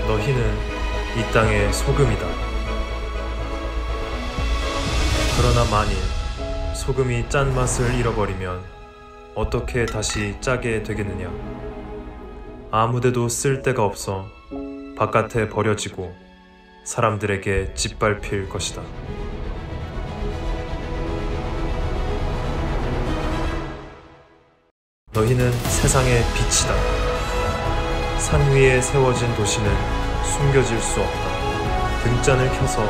너희는 이 땅의 소금이다. 그러나 만일 소금이 짠맛을 잃어버리면 어떻게 다시 짜게 되겠느냐? 아무데도 쓸 데가 없어 바깥에 버려지고 사람들에게 짓밟힐 것이다. 너희는 세상의 빛이다. 산 위에 세워진 도시는 숨겨질 수 없다. 등잔을 켜서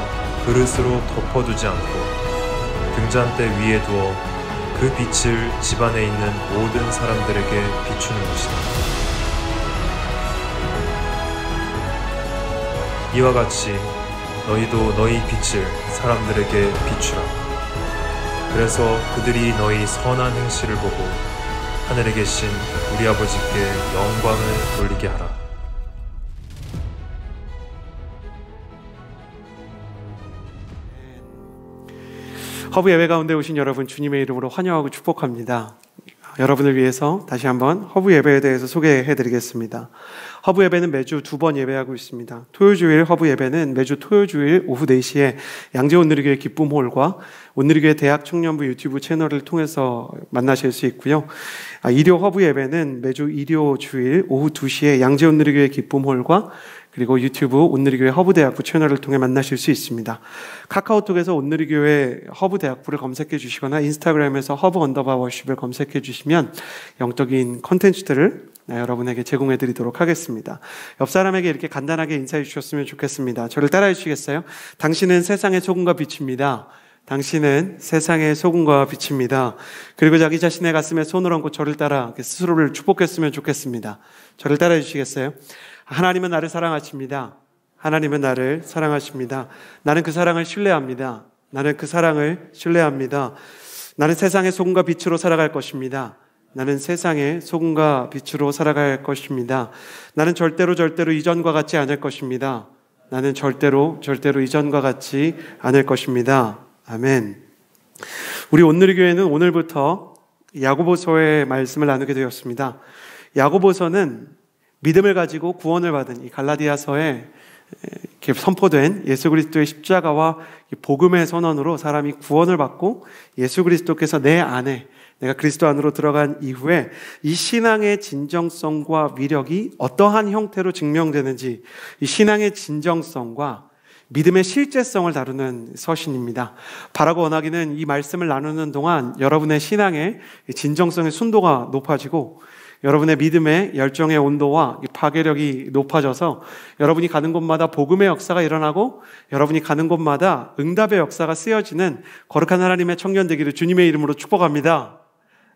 그릇으로 덮어두지 않고 등잔대 위에 두어 그 빛을 집안에 있는 모든 사람들에게 비추는 것이다. 이와 같이 너희도 너희 빛을 사람들에게 비추라. 그래서 그들이 너희 선한 행실을 보고 하늘에 계신 우리 아버지께 영광을 돌리게 하라. 허브 예배 가운데 오신 여러분 주님의 이름으로 환영하고 축복합니다. 여러분을 위해서 다시 한번 허브 예배에 대해서 소개해 드리겠습니다. 허브 예배는 매주 2번 예배하고 있습니다. 토요주일 허브 예배는 매주 토요주일 오후 4시에 양재 온누리교회 기쁨홀과 온누리교회 대학 청년부 유튜브 채널을 통해서 만나실 수 있고요. 일요 허브 예배는 매주 일요 주일 오후 2시에 양재 온누리교회 기쁨홀과 그리고 유튜브 온누리교회 허브대학부 채널을 통해 만나실 수 있습니다. 카카오톡에서 온누리교회 허브대학부를 검색해 주시거나 인스타그램에서 허브_워십을 검색해 주시면 영적인 콘텐츠들을 여러분에게 제공해 드리도록 하겠습니다. 옆 사람에게 이렇게 간단하게 인사해 주셨으면 좋겠습니다. 저를 따라해 주시겠어요? 당신은 세상의 소금과 빛입니다. 당신은 세상의 소금과 빛입니다. 그리고 자기 자신의 가슴에 손을 얹고 저를 따라 스스로를 축복했으면 좋겠습니다. 저를 따라해 주시겠어요? 하나님은 나를 사랑하십니다. 하나님은 나를 사랑하십니다. 나는 그 사랑을 신뢰합니다. 나는 그 사랑을 신뢰합니다. 나는 세상의 소금과 빛으로 살아갈 것입니다. 나는 세상의 소금과 빛으로 살아갈 것입니다. 나는 절대로 이전과 같지 않을 것입니다. 나는 절대로 이전과 같지 않을 것입니다. 아멘. 우리 온누리교회는 오늘부터 야고보서의 말씀을 나누게 되었습니다. 야고보서는 믿음을 가지고 구원을 받은 이 갈라디아서에 이렇게 선포된 예수 그리스도의 십자가와 복음의 선언으로 사람이 구원을 받고 예수 그리스도께서 내 안에 내가 그리스도 안으로 들어간 이후에 이 신앙의 진정성과 위력이 어떠한 형태로 증명되는지 이 신앙의 진정성과 믿음의 실제성을 다루는 서신입니다. 바라고 원하기는 이 말씀을 나누는 동안 여러분의 신앙의 진정성의 순도가 높아지고 여러분의 믿음의 열정의 온도와 파괴력이 높아져서 여러분이 가는 곳마다 복음의 역사가 일어나고 여러분이 가는 곳마다 응답의 역사가 쓰여지는 거룩한 하나님의 청년 되기를 주님의 이름으로 축복합니다.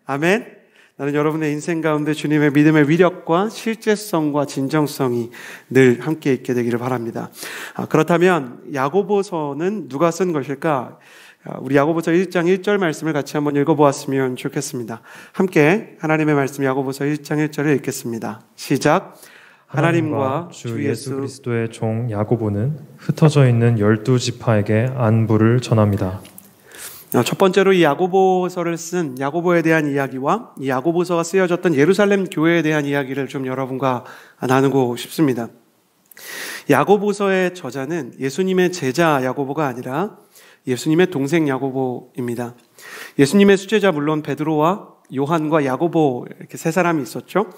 아멘. 나는 여러분의 인생 가운데 주님의 믿음의 위력과 실제성과 진정성이 늘 함께 있게 되기를 바랍니다. 그렇다면 야고보서는 누가 쓴 것일까? 우리 야고보서 1장 1절 말씀을 같이 한번 읽어보았으면 좋겠습니다. 함께 하나님의 말씀 야고보서 1장 1절을 읽겠습니다. 시작. 하나님과 주 예수 그리스도의 종 야고보는 흩어져 있는 12지파에게 안부를 전합니다. 첫 번째로 이 야고보서를 쓴 야고보에 대한 이야기와 이 야고보서가 쓰여졌던 예루살렘 교회에 대한 이야기를 좀 여러분과 나누고 싶습니다. 야고보서의 저자는 예수님의 제자 야고보가 아니라 예수님의 동생 야고보입니다. 예수님의 수제자 물론 베드로와 요한과 야고보 이렇게 세 사람이 있었죠.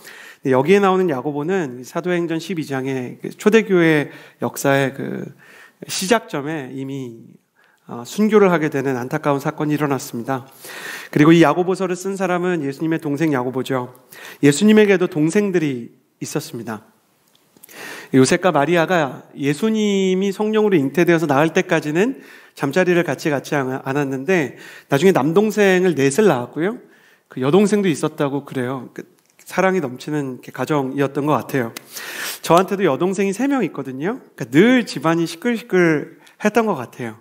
여기에 나오는 야고보는 사도행전 12장의 초대교회 역사의 그 시작점에 이미 순교를 하게 되는 안타까운 사건이 일어났습니다. 그리고 이 야고보서를 쓴 사람은 예수님의 동생 야고보죠. 예수님에게도 동생들이 있었습니다. 요셉과 마리아가 예수님이 성령으로 잉태되어서 낳을 때까지는 잠자리를 같이 않았는데 나중에 남동생을 넷을 낳았고요. 그 여동생도 있었다고 그래요. 사랑이 넘치는 가정이었던 것 같아요. 저한테도 여동생이 3명 있거든요. 그러니까 늘 집안이 시끌시끌 했던 것 같아요.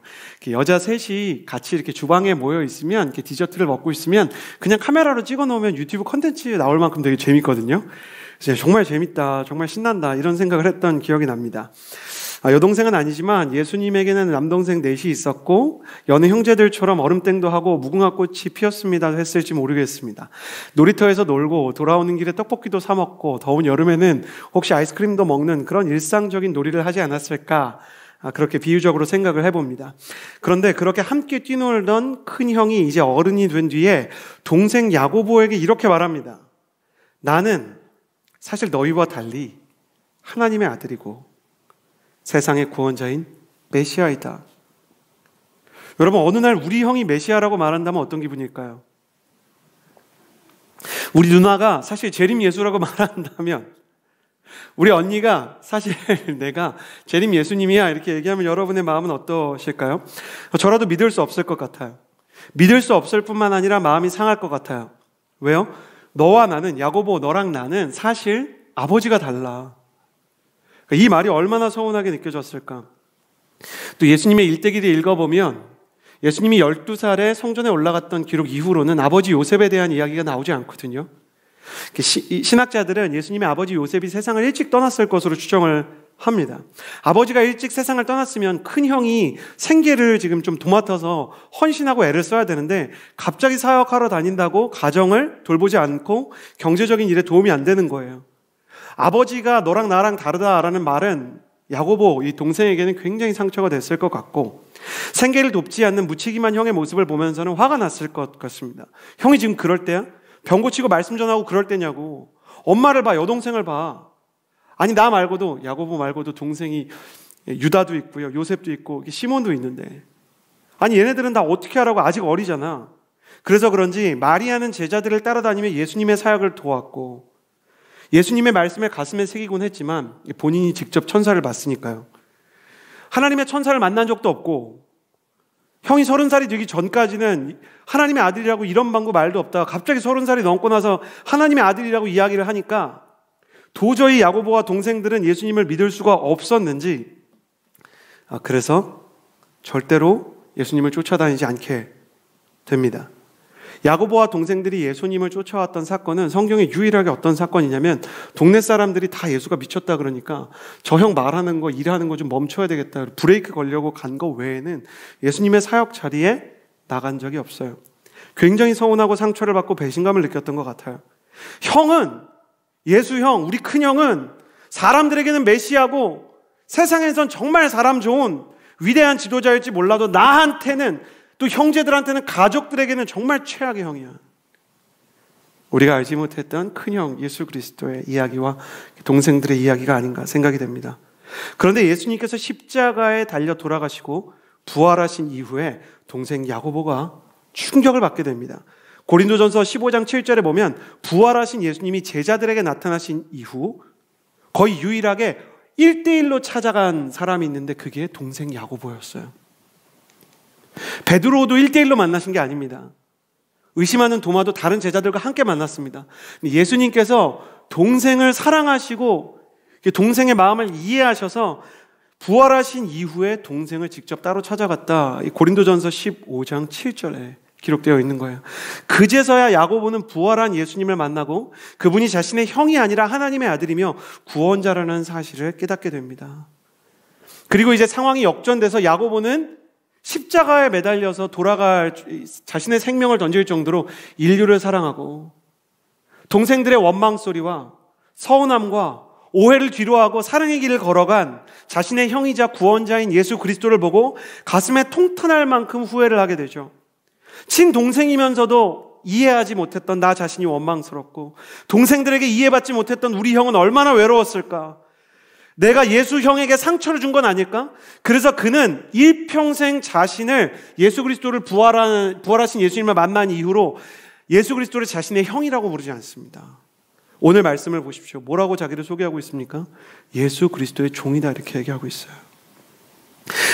여자 셋이 같이 이렇게 주방에 모여 있으면 이렇게 디저트를 먹고 있으면 그냥 카메라로 찍어 놓으면 유튜브 콘텐츠 나올 만큼 되게 재밌거든요. 정말 재밌다, 정말 신난다 이런 생각을 했던 기억이 납니다. 여동생은 아니지만 예수님에게는 남동생 넷이 있었고 여느 형제들처럼 얼음땡도 하고 무궁화꽃이 피었습니다 했을지 모르겠습니다. 놀이터에서 놀고 돌아오는 길에 떡볶이도 사 먹고 더운 여름에는 혹시 아이스크림도 먹는 그런 일상적인 놀이를 하지 않았을까, 그렇게 비유적으로 생각을 해봅니다. 그런데 그렇게 함께 뛰놀던 큰 형이 이제 어른이 된 뒤에 동생 야고보에게 이렇게 말합니다. 나는 사실 너희와 달리 하나님의 아들이고 세상의 구원자인 메시아이다. 여러분, 어느 날 우리 형이 메시아라고 말한다면 어떤 기분일까요? 우리 누나가 사실 재림 예수라고 말한다면, 우리 언니가 사실 내가 재림 예수님이야 이렇게 얘기하면 여러분의 마음은 어떠실까요? 저라도 믿을 수 없을 것 같아요. 믿을 수 없을 뿐만 아니라 마음이 상할 것 같아요. 왜요? 너와 나는, 야고보 너랑 나는 사실 아버지가 달라. 이 말이 얼마나 서운하게 느껴졌을까. 또 예수님의 일대기를 읽어보면 예수님이 12살에 성전에 올라갔던 기록 이후로는 아버지 요셉에 대한 이야기가 나오지 않거든요. 신학자들은 예수님의 아버지 요셉이 세상을 일찍 떠났을 것으로 추정을 합니다. 아버지가 일찍 세상을 떠났으면 큰 형이 생계를 지금 좀 도맡아서 헌신하고 애를 써야 되는데 갑자기 사역하러 다닌다고 가정을 돌보지 않고 경제적인 일에 도움이 안 되는 거예요. 아버지가 너랑 나랑 다르다라는 말은 야고보 이 동생에게는 굉장히 상처가 됐을 것 같고, 생계를 돕지 않는 무책임한 형의 모습을 보면서는 화가 났을 것 같습니다. 형이 지금 그럴 때야? 병 고치고 말씀 전하고 그럴 때냐고. 엄마를 봐, 여동생을 봐. 아니 나 말고도, 야고보 말고도 동생이 유다도 있고요, 요셉도 있고 시몬도 있는데, 아니 얘네들은 다 어떻게 하라고, 아직 어리잖아. 그래서 그런지 마리아는 제자들을 따라다니며 예수님의 사역을 도왔고 예수님의 말씀을 가슴에 새기곤 했지만 본인이 직접 천사를 봤으니까요. 하나님의 천사를 만난 적도 없고 형이 30살이 되기 전까지는 하나님의 아들이라고 이런 방구 말도 없다가 갑자기 30살이 넘고 나서 하나님의 아들이라고 이야기를 하니까 도저히 야고보와 동생들은 예수님을 믿을 수가 없었는지, 그래서 절대로 예수님을 쫓아다니지 않게 됩니다. 야고보와 동생들이 예수님을 쫓아왔던 사건은 성경에 유일하게 어떤 사건이냐면, 동네 사람들이 다 예수가 미쳤다 그러니까 저 형 말하는 거, 일하는 거 좀 멈춰야 되겠다, 브레이크 걸려고 간 거 외에는 예수님의 사역 자리에 나간 적이 없어요. 굉장히 서운하고 상처를 받고 배신감을 느꼈던 것 같아요. 형은, 예수 형, 우리 큰 형은 사람들에게는 메시아고 세상에선 정말 사람 좋은 위대한 지도자일지 몰라도 나한테는, 또 형제들한테는, 가족들에게는 정말 최악의 형이야. 우리가 알지 못했던 큰형 예수 그리스도의 이야기와 동생들의 이야기가 아닌가 생각이 됩니다. 그런데 예수님께서 십자가에 달려 돌아가시고 부활하신 이후에 동생 야고보가 충격을 받게 됩니다. 고린도전서 15장 7절에 보면 부활하신 예수님이 제자들에게 나타나신 이후 거의 유일하게 1대1로 찾아간 사람이 있는데 그게 동생 야고보였어요. 베드로도 1대1로 만나신 게 아닙니다. 의심하는 도마도 다른 제자들과 함께 만났습니다. 예수님께서 동생을 사랑하시고 동생의 마음을 이해하셔서 부활하신 이후에 동생을 직접 따로 찾아갔다. 고린도전서 15장 7절에 기록되어 있는 거예요. 그제서야 야고보는 부활한 예수님을 만나고 그분이 자신의 형이 아니라 하나님의 아들이며 구원자라는 사실을 깨닫게 됩니다. 그리고 이제 상황이 역전돼서 야고보는 십자가에 매달려서 돌아갈, 자신의 생명을 던질 정도로 인류를 사랑하고 동생들의 원망 소리와 서운함과 오해를 뒤로하고 사랑의 길을 걸어간 자신의 형이자 구원자인 예수 그리스도를 보고 가슴에 통탄할 만큼 후회를 하게 되죠. 친동생이면서도 이해하지 못했던 나 자신이 원망스럽고 동생들에게 이해받지 못했던 우리 형은 얼마나 외로웠을까. 내가 예수 형에게 상처를 준 건 아닐까? 그래서 그는 일평생 자신을 예수 그리스도를 부활하신 예수님을 만난 이후로 예수 그리스도를 자신의 형이라고 부르지 않습니다. 오늘 말씀을 보십시오. 뭐라고 자기를 소개하고 있습니까? 예수 그리스도의 종이다 이렇게 얘기하고 있어요.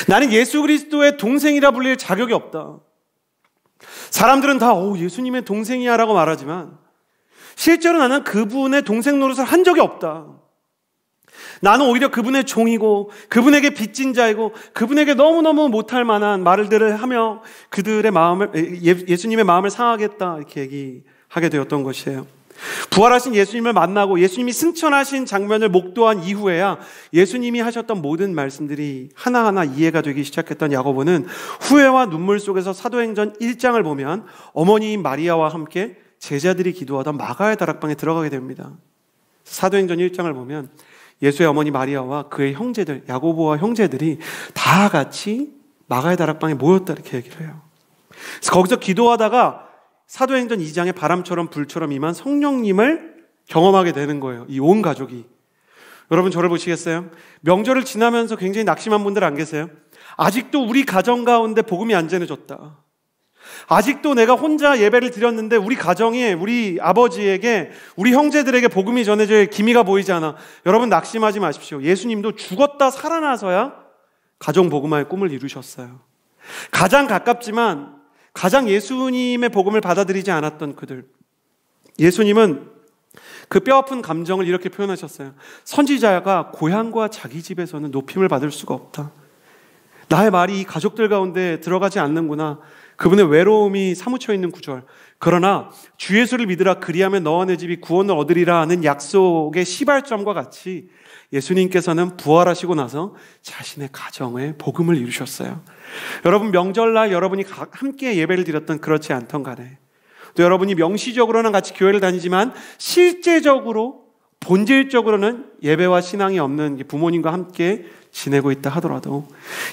나는 예수 그리스도의 동생이라 불릴 자격이 없다. 사람들은 다 예수님의 동생이야 라고 말하지만 실제로 나는 그분의 동생 노릇을 한 적이 없다. 나는 오히려 그분의 종이고 그분에게 빚진 자이고 그분에게 너무너무 못할 만한 말들을 하며 그들의 마음을, 예수님의 마음을 상하겠다 이렇게 얘기하게 되었던 것이에요. 부활하신 예수님을 만나고 예수님이 승천하신 장면을 목도한 이후에야 예수님이 하셨던 모든 말씀들이 하나하나 이해가 되기 시작했던 야고보는 후회와 눈물 속에서 사도행전 1장을 보면 어머니인 마리아와 함께 제자들이 기도하던 마가의 다락방에 들어가게 됩니다. 사도행전 1장을 보면 예수의 어머니 마리아와 그의 형제들, 야고보와 형제들이 다 같이 마가의 다락방에 모였다 이렇게 얘기를 해요. 그래서 거기서 기도하다가 사도행전 2장에 바람처럼 불처럼 임한 성령님을 경험하게 되는 거예요. 이 온 가족이. 여러분 저를 보시겠어요? 명절을 지나면서 굉장히 낙심한 분들 안 계세요? 아직도 우리 가정 가운데 복음이 안 전해졌다. 아직도 내가 혼자 예배를 드렸는데 우리 가정에 우리 아버지에게 우리 형제들에게 복음이 전해질 기미가 보이지 않아. 여러분 낙심하지 마십시오. 예수님도 죽었다 살아나서야 가정 복음화의 꿈을 이루셨어요. 가장 가깝지만 가장 예수님의 복음을 받아들이지 않았던 그들, 예수님은 그 뼈아픈 감정을 이렇게 표현하셨어요. 선지자가 고향과 자기 집에서는 높임을 받을 수가 없다. 나의 말이 이 가족들 가운데 들어가지 않는구나. 그분의 외로움이 사무쳐 있는 구절. 그러나 주 예수를 믿으라 그리하면 너와 내 집이 구원을 얻으리라 하는 약속의 시발점과 같이 예수님께서는 부활하시고 나서 자신의 가정에 복음을 이루셨어요. 여러분 명절날 여러분이 함께 예배를 드렸던 그렇지 않던 간에, 또 여러분이 명시적으로는 같이 교회를 다니지만 실제적으로 본질적으로는 예배와 신앙이 없는 부모님과 함께 지내고 있다 하더라도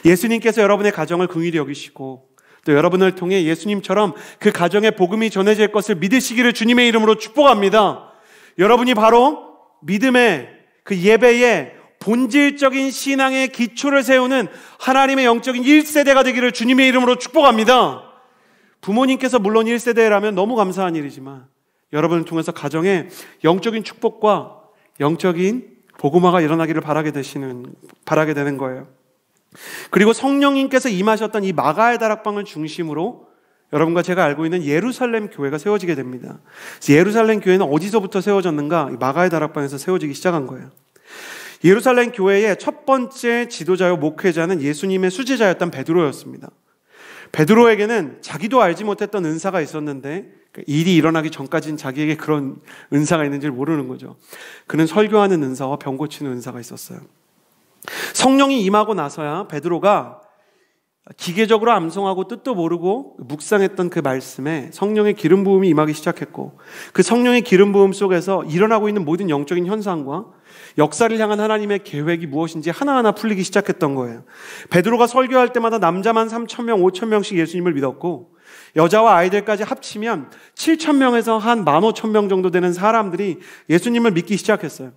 예수님께서 여러분의 가정을 긍휼히 여기시고 또 여러분을 통해 예수님처럼 그 가정에 복음이 전해질 것을 믿으시기를 주님의 이름으로 축복합니다. 여러분이 바로 믿음의 그 예배의 본질적인 신앙의 기초를 세우는 하나님의 영적인 1세대가 되기를 주님의 이름으로 축복합니다. 부모님께서 물론 1세대라면 너무 감사한 일이지만 여러분을 통해서 가정에 영적인 축복과 영적인 복음화가 일어나기를 바라게 되는 거예요. 그리고 성령님께서 임하셨던 이 마가의 다락방을 중심으로 여러분과 제가 알고 있는 예루살렘 교회가 세워지게 됩니다. 예루살렘 교회는 어디서부터 세워졌는가? 마가의 다락방에서 세워지기 시작한 거예요. 예루살렘 교회의 첫 번째 지도자요 목회자는 예수님의 수제자였던 베드로였습니다. 베드로에게는 자기도 알지 못했던 은사가 있었는데 일이 일어나기 전까지는 자기에게 그런 은사가 있는지를 모르는 거죠. 그는 설교하는 은사와 병 고치는 은사가 있었어요. 성령이 임하고 나서야 베드로가 기계적으로 암송하고 뜻도 모르고 묵상했던 그 말씀에 성령의 기름 부음이 임하기 시작했고, 그 성령의 기름 부음 속에서 일어나고 있는 모든 영적인 현상과 역사를 향한 하나님의 계획이 무엇인지 하나하나 풀리기 시작했던 거예요. 베드로가 설교할 때마다 남자만 3,000명, 5,000명씩 예수님을 믿었고 여자와 아이들까지 합치면 7,000명에서 한 15,000명 정도 되는 사람들이 예수님을 믿기 시작했어요.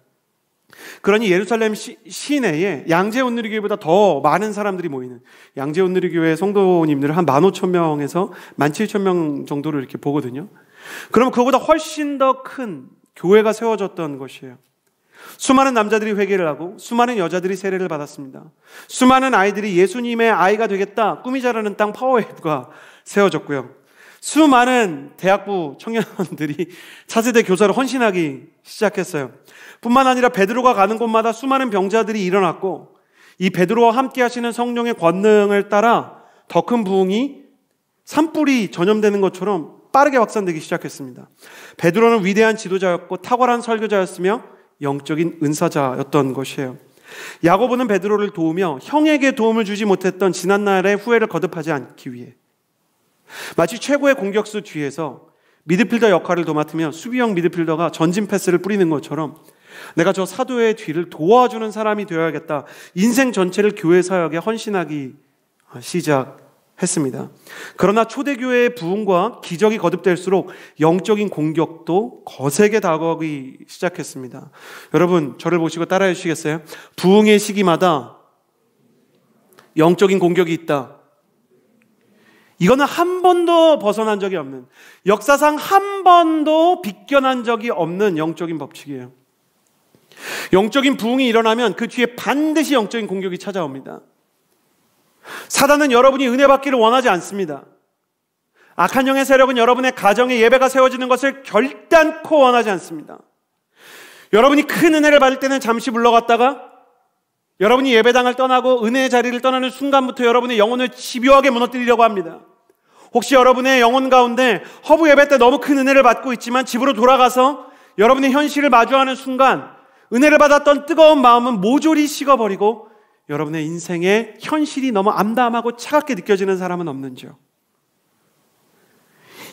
그러니 예루살렘 시내에 양재온누리교회보다 더 많은 사람들이 모이는, 양재온누리교회 성도님들은 한 15,000명에서 17,000명 정도를 이렇게 보거든요. 그러면 그거보다 훨씬 더 큰 교회가 세워졌던 것이에요. 수많은 남자들이 회개를 하고 수많은 여자들이 세례를 받았습니다. 수많은 아이들이 예수님의 아이가 되겠다 꿈이 자라는 땅 파워웨이브가 세워졌고요. 수많은 대학부 청년들이 차세대 교사로 헌신하기 시작했어요. 뿐만 아니라 베드로가 가는 곳마다 수많은 병자들이 일어났고, 이 베드로와 함께 하시는 성령의 권능을 따라 더 큰 부흥이 산불이 전염되는 것처럼 빠르게 확산되기 시작했습니다. 베드로는 위대한 지도자였고 탁월한 설교자였으며 영적인 은사자였던 것이에요. 야고보는 베드로를 도우며 형에게 도움을 주지 못했던 지난날의 후회를 거듭하지 않기 위해 마치 최고의 공격수 뒤에서 미드필더 역할을 도맡으며 수비형 미드필더가 전진 패스를 뿌리는 것처럼 내가 저 사도의 뒤를 도와주는 사람이 되어야겠다. 인생 전체를 교회 사역에 헌신하기 시작했습니다. 그러나 초대교회의 부흥과 기적이 거듭될수록 영적인 공격도 거세게 다가오기 시작했습니다. 여러분 저를 보시고 따라해 주시겠어요? 부흥의 시기마다 영적인 공격이 있다. 이거는 한 번도 벗어난 적이 없는, 역사상 한 번도 비껴난 적이 없는 영적인 법칙이에요. 영적인 부흥이 일어나면 그 뒤에 반드시 영적인 공격이 찾아옵니다. 사단은 여러분이 은혜 받기를 원하지 않습니다. 악한 영의 세력은 여러분의 가정에 예배가 세워지는 것을 결단코 원하지 않습니다. 여러분이 큰 은혜를 받을 때는 잠시 물러갔다가 여러분이 예배당을 떠나고 은혜의 자리를 떠나는 순간부터 여러분의 영혼을 집요하게 무너뜨리려고 합니다. 혹시 여러분의 영혼 가운데 허브 예배 때 너무 큰 은혜를 받고 있지만 집으로 돌아가서 여러분의 현실을 마주하는 순간 은혜를 받았던 뜨거운 마음은 모조리 식어버리고 여러분의 인생의 현실이 너무 암담하고 차갑게 느껴지는 사람은 없는지요?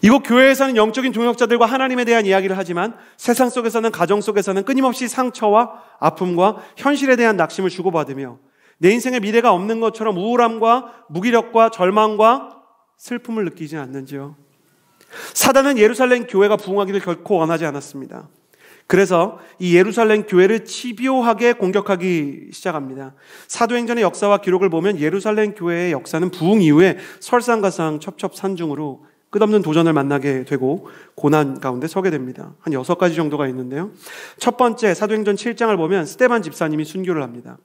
이곳 교회에서는 영적인 동역자들과 하나님에 대한 이야기를 하지만 세상 속에서는, 가정 속에서는 끊임없이 상처와 아픔과 현실에 대한 낙심을 주고받으며 내 인생의 미래가 없는 것처럼 우울함과 무기력과 절망과 슬픔을 느끼지 않는지요? 사단은 예루살렘 교회가 부흥하기를 결코 원하지 않았습니다. 그래서 이 예루살렘 교회를 집요하게 공격하기 시작합니다. 사도행전의 역사와 기록을 보면 예루살렘 교회의 역사는 부흥 이후에 설상가상 첩첩산중으로 끝없는 도전을 만나게 되고 고난 가운데 서게 됩니다. 한 6가지 정도가 있는데요. 첫 번째, 사도행전 7장을 보면 스데반 집사님이 순교를 합니다.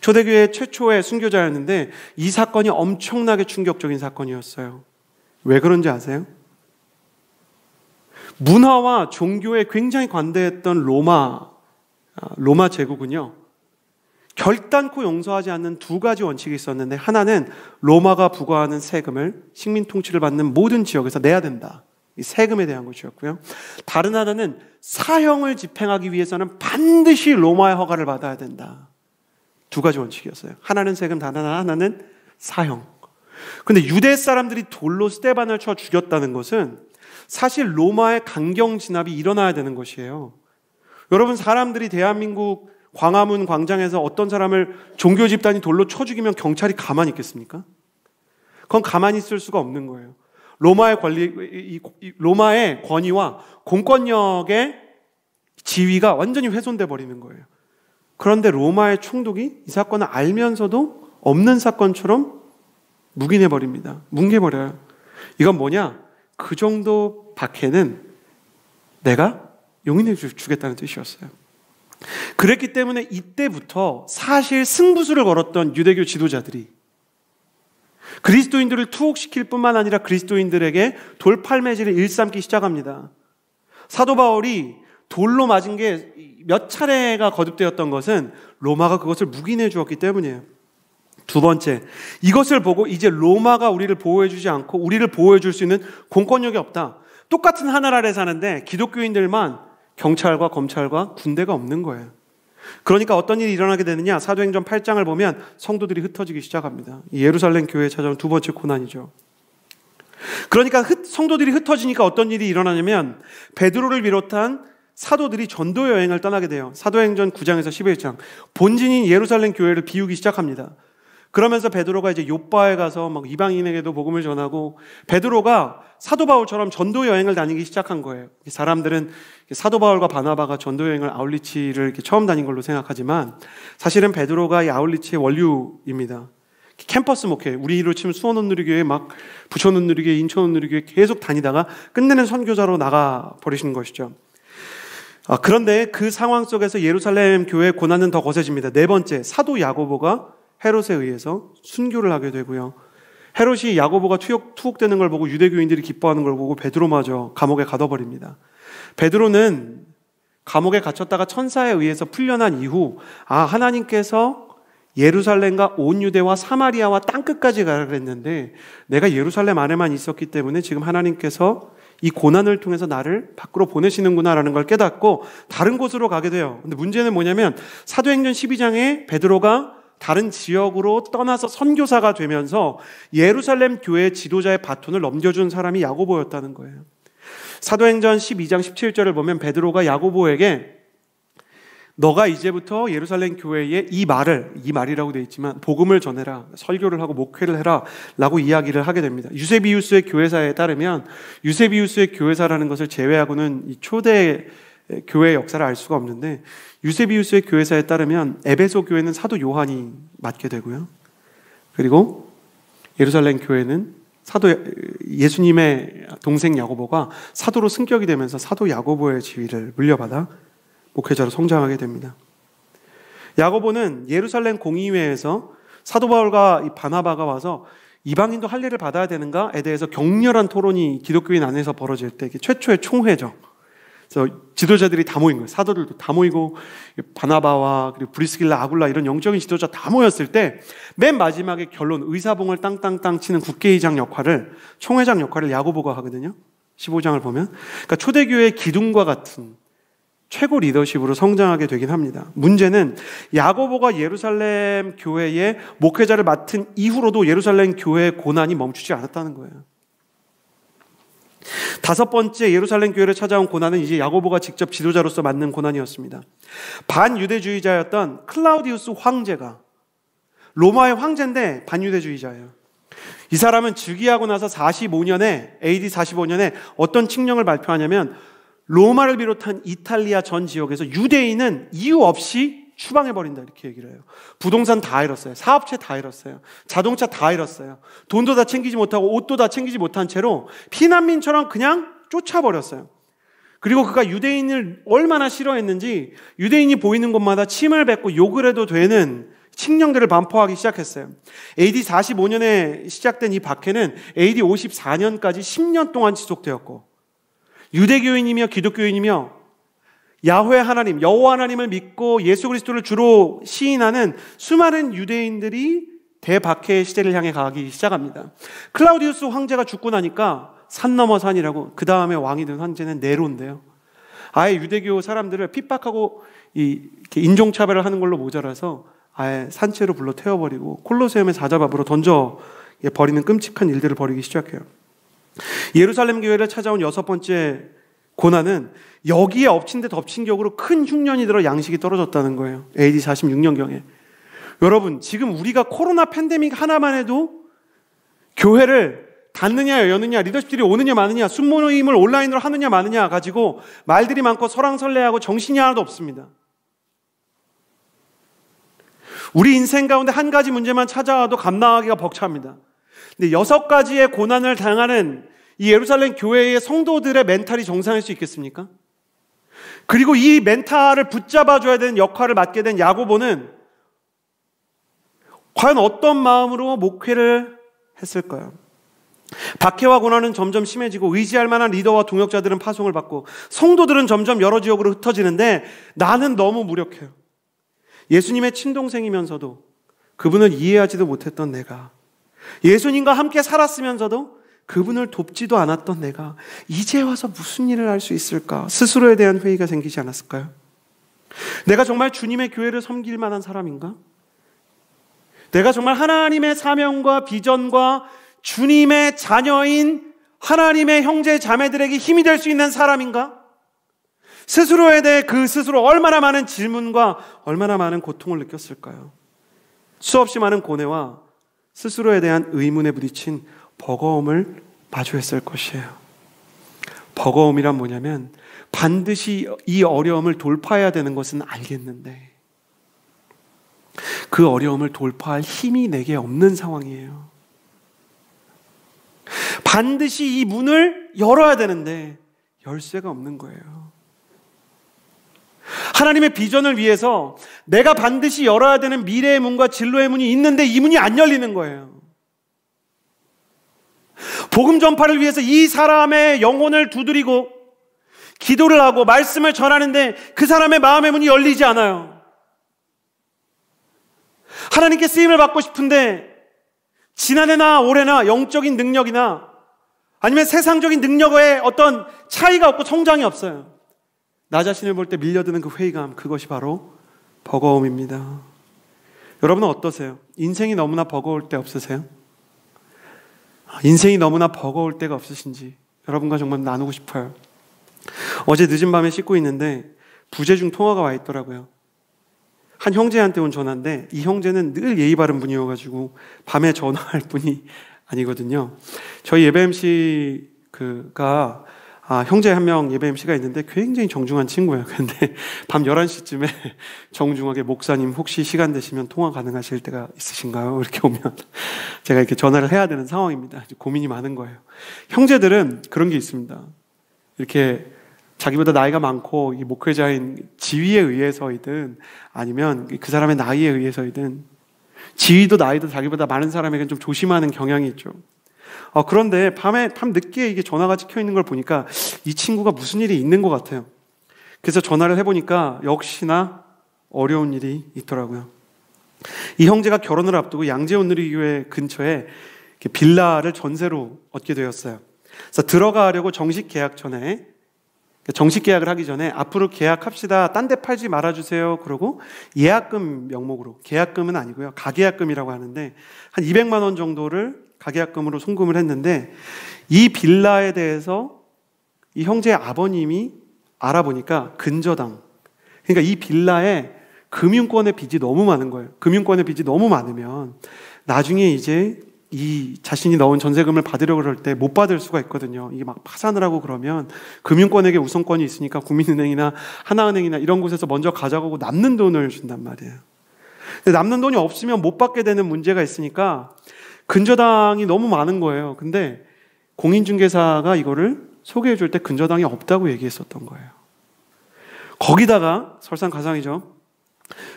초대교회 최초의 순교자였는데 이 사건이 엄청나게 충격적인 사건이었어요. 왜 그런지 아세요? 문화와 종교에 굉장히 관대했던 로마 제국은요, 결단코 용서하지 않는 2가지 원칙이 있었는데, 하나는 로마가 부과하는 세금을 식민 통치를 받는 모든 지역에서 내야 된다. 이 세금에 대한 것이었고요. 다른 하나는 사형을 집행하기 위해서는 반드시 로마의 허가를 받아야 된다. 2가지 원칙이었어요. 하나는 세금, 다른 하나는 사형. 근데 유대 사람들이 돌로 스데반을 쳐 죽였다는 것은 사실 로마의 강경 진압이 일어나야 되는 것이에요. 여러분, 사람들이 대한민국 광화문 광장에서 어떤 사람을 종교 집단이 돌로 쳐 죽이면 경찰이 가만히 있겠습니까? 그건 가만히 있을 수가 없는 거예요. 로마의 권위와 공권력의 지위가 완전히 훼손돼 버리는 거예요. 그런데 로마의 총독이 이 사건을 알면서도 없는 사건처럼 묵인해 버립니다. 뭉개버려요. 이건 뭐냐? 그 정도 박해는 내가 용인해 주겠다는 뜻이었어요. 그랬기 때문에 이때부터 사실 승부수를 걸었던 유대교 지도자들이 그리스도인들을 투옥시킬 뿐만 아니라 그리스도인들에게 돌팔매질을 일삼기 시작합니다. 사도 바울이 돌로 맞은 게 몇 차례가 거듭되었던 것은 로마가 그것을 묵인해 주었기 때문이에요. 2번째, 이것을 보고 이제 로마가 우리를 보호해 주지 않고 우리를 보호해 줄 수 있는 공권력이 없다. 똑같은 하늘 아래 사는데 기독교인들만 경찰과 검찰과 군대가 없는 거예요. 그러니까 어떤 일이 일어나게 되느냐? 사도행전 8장을 보면 성도들이 흩어지기 시작합니다. 예루살렘 교회에 찾아온 2번째 고난이죠. 그러니까 성도들이 흩어지니까 어떤 일이 일어나냐면 베드로를 비롯한 사도들이 전도 여행을 떠나게 돼요. 사도행전 9장에서 11장. 본진인 예루살렘 교회를 비우기 시작합니다. 그러면서 베드로가 이제 욥바에 가서 막 이방인에게도 복음을 전하고, 베드로가 사도 바울처럼 전도 여행을 다니기 시작한 거예요. 사람들은 사도 바울과 바나바가 전도 여행을 아울리치를 이렇게 처음 다닌 걸로 생각하지만 사실은 베드로가 이 아울리치의 원류입니다. 캠퍼스 목회, 우리로 치면 수원온누리교회, 막 부천온누리교회, 인천온누리교회 계속 다니다가 끝내는 선교사로 나가 버리시는 것이죠. 그런데 그 상황 속에서 예루살렘 교회의 고난은 더 거세집니다. 4번째, 사도 야고보가 헤롯에 의해서 순교를 하게 되고요. 헤롯이 야고보가 투옥되는 걸 보고 유대교인들이 기뻐하는 걸 보고 베드로마저 감옥에 가둬버립니다. 베드로는 감옥에 갇혔다가 천사에 의해서 풀려난 이후 하나님께서 예루살렘과 온 유대와 사마리아와 땅끝까지 가라 그랬는데 내가 예루살렘 안에만 있었기 때문에 지금 하나님께서 이 고난을 통해서 나를 밖으로 보내시는구나라는 걸 깨닫고 다른 곳으로 가게 돼요. 근데 문제는 뭐냐면 사도행전 12장에 베드로가 다른 지역으로 떠나서 선교사가 되면서 예루살렘 교회 지도자의 바톤을 넘겨준 사람이 야고보였다는 거예요. 사도행전 12장 17절을 보면 베드로가 야고보에게 너가 이제부터 예루살렘 교회에 이 말이라고 되어 있지만 복음을 전해라, 설교를 하고 목회를 해라 라고 이야기를 하게 됩니다. 유세비우스의 교회사에 따르면 유세비우스의 교회사라는 것을 제외하고는 이 초대 교회의 역사를 알 수가 없는데, 유세비우스의 교회사에 따르면 에베소 교회는 사도 요한이 맡게 되고요. 그리고 예루살렘 교회는 예수님의 동생 야고보가 사도로 승격이 되면서 사도 야고보의 지위를 물려받아 목회자로 성장하게 됩니다. 야고보는 예루살렘 공의회에서 사도 바울과 바나바가 와서 이방인도 할례를 받아야 되는가에 대해서 격렬한 토론이 기독교인 안에서 벌어질 때 최초의 총회죠. 그래서 지도자들이 다 모인 거예요. 사도들도 다 모이고 바나바와 그리고 브리스길라, 아굴라 이런 영적인 지도자 다 모였을 때 맨 마지막에 결론, 의사봉을 땅땅땅 치는 국회의장 총회장 역할을 야고보가 하거든요. 15장을 보면. 그러니까 초대교회의 기둥과 같은 최고 리더십으로 성장하게 되긴 합니다. 문제는 야고보가 예루살렘 교회의 목회자를 맡은 이후로도 예루살렘 교회의 고난이 멈추지 않았다는 거예요. 5번째 예루살렘 교회를 찾아온 고난은 이제 야고보가 직접 지도자로서 맞는 고난이었습니다. 반유대주의자였던 클라우디우스 황제가, 로마의 황제인데 반유대주의자예요. 이 사람은 즉위하고 나서 45년에 AD 45년에 어떤 칙령을 발표하냐면 로마를 비롯한 이탈리아 전 지역에서 유대인은 이유 없이 추방해버린다, 이렇게 얘기를 해요. 부동산 다 잃었어요. 사업체 다 잃었어요. 자동차 다 잃었어요. 돈도 다 챙기지 못하고 옷도 다 챙기지 못한 채로 피난민처럼 그냥 쫓아버렸어요. 그리고 그가 유대인을 얼마나 싫어했는지 유대인이 보이는 곳마다 침을 뱉고 욕을 해도 되는 칙령들을 반포하기 시작했어요. AD 45년에 시작된 이 박해는 AD 54년까지 10년 동안 지속되었고, 유대교인이며 기독교인이며 야훼 하나님, 여호와 하나님을 믿고 예수 그리스도를 주로 시인하는 수많은 유대인들이 대박해의 시대를 향해 가기 시작합니다. 클라우디우스 황제가 죽고 나니까 산 넘어 산이라고, 그 다음에 왕이 된 황제는 네로인데요. 아예 유대교 사람들을 핍박하고 이렇게 인종차별을 하는 걸로 모자라서 아예 산채로 불러 태워버리고 콜로세움에 사자밥으로 던져 버리는 끔찍한 일들을 벌이기 시작해요. 예루살렘 교회를 찾아온 6번째 고난은 여기에 엎친 데 덮친 격으로 큰 흉년이 들어 양식이 떨어졌다는 거예요. AD 46년경에. 여러분, 지금 우리가 코로나 팬데믹 하나만 해도 교회를 닫느냐 여느냐, 리더십들이 오느냐 마느냐, 순모임을 온라인으로 하느냐 마느냐 가지고 말들이 많고 설왕설래하고 정신이 하나도 없습니다. 우리 인생 가운데 한 가지 문제만 찾아와도 감당하기가 벅찹니다. 근데 6가지의 고난을 당하는 이 예루살렘 교회의 성도들의 멘탈이 정상일 수 있겠습니까? 그리고 이 멘탈을 붙잡아줘야 되는 역할을 맡게 된 야고보는 과연 어떤 마음으로 목회를 했을까요? 박해와 고난은 점점 심해지고 의지할 만한 리더와 동역자들은 파송을 받고 성도들은 점점 여러 지역으로 흩어지는데 나는 너무 무력해요. 예수님의 친동생이면서도 그분을 이해하지도 못했던 내가, 예수님과 함께 살았으면서도 그분을 돕지도 않았던 내가 이제 와서 무슨 일을 할 수 있을까? 스스로에 대한 회의가 생기지 않았을까요? 내가 정말 주님의 교회를 섬길 만한 사람인가? 내가 정말 하나님의 사명과 비전과 주님의 자녀인 하나님의 형제 자매들에게 힘이 될 수 있는 사람인가? 스스로에 대해 그 스스로 얼마나 많은 질문과 얼마나 많은 고통을 느꼈을까요? 수없이 많은 고뇌와 스스로에 대한 의문에 부딪힌 버거움을 마주했을 것이에요. 버거움이란 뭐냐면 반드시 이 어려움을 돌파해야 되는 것은 알겠는데 그 어려움을 돌파할 힘이 내게 없는 상황이에요. 반드시 이 문을 열어야 되는데 열쇠가 없는 거예요. 하나님의 비전을 위해서 내가 반드시 열어야 되는 미래의 문과 진로의 문이 있는데 이 문이 안 열리는 거예요. 복음 전파를 위해서 이 사람의 영혼을 두드리고 기도를 하고 말씀을 전하는데 그 사람의 마음의 문이 열리지 않아요. 하나님께 쓰임을 받고 싶은데 지난해나 올해나 영적인 능력이나 아니면 세상적인 능력의 어떤 차이가 없고 성장이 없어요. 나 자신을 볼 때 밀려드는 그 회의감, 그것이 바로 버거움입니다. 여러분은 어떠세요? 인생이 너무나 버거울 때 없으세요? 인생이 너무나 버거울 때가 없으신지 여러분과 정말 나누고 싶어요. 어제 늦은 밤에 씻고 있는데 부재중 통화가 와 있더라고요. 한 형제한테 온 전화인데 이 형제는 늘 예의 바른 분이어가지고 밤에 전화할 분이 아니거든요. 저희 예배 MC가 형제 한 명 예배 MC가 있는데 굉장히 정중한 친구예요. 근데 밤 11시쯤에 정중하게 목사님 혹시 시간 되시면 통화 가능하실 때가 있으신가요? 이렇게 오면 제가 이렇게 전화를 해야 되는 상황입니다. 고민이 많은 거예요. 형제들은 그런 게 있습니다. 이렇게 자기보다 나이가 많고 이 목회자인 지위에 의해서이든 아니면 그 사람의 나이에 의해서이든 지위도 나이도 자기보다 많은 사람에게는 좀 조심하는 경향이 있죠. 그런데 밤 늦게 이게 전화가 찍혀 있는 걸 보니까 이 친구가 무슨 일이 있는 것 같아요. 그래서 전화를 해보니까 역시나 어려운 일이 있더라고요. 이 형제가 결혼을 앞두고 양재온 누리교회 근처에 빌라를 전세로 얻게 되었어요. 그래서 들어가려고 정식 계약 전에 정식 계약을 하기 전에 앞으로 계약합시다. 딴 데 팔지 말아주세요. 그러고 예약금 명목으로, 계약금은 아니고요. 가계약금이라고 하는데 한 200만 원 정도를 가계약금으로 송금을 했는데 이 빌라에 대해서 이 형제의 아버님이 알아보니까 근저당, 그러니까 이 빌라에 금융권의 빚이 너무 많은 거예요. 금융권의 빚이 너무 많으면 나중에 이제 이 자신이 넣은 전세금을 받으려고 그럴 때 못 받을 수가 있거든요. 이게 막 파산을 하고 그러면 금융권에게 우선권이 있으니까 국민은행이나 하나은행이나 이런 곳에서 먼저 가져가고 남는 돈을 준단 말이에요. 근데 남는 돈이 없으면 못 받게 되는 문제가 있으니까 근저당이 너무 많은 거예요. 근데 공인중개사가 이거를 소개해 줄 때 근저당이 없다고 얘기했었던 거예요. 거기다가 설상가상이죠.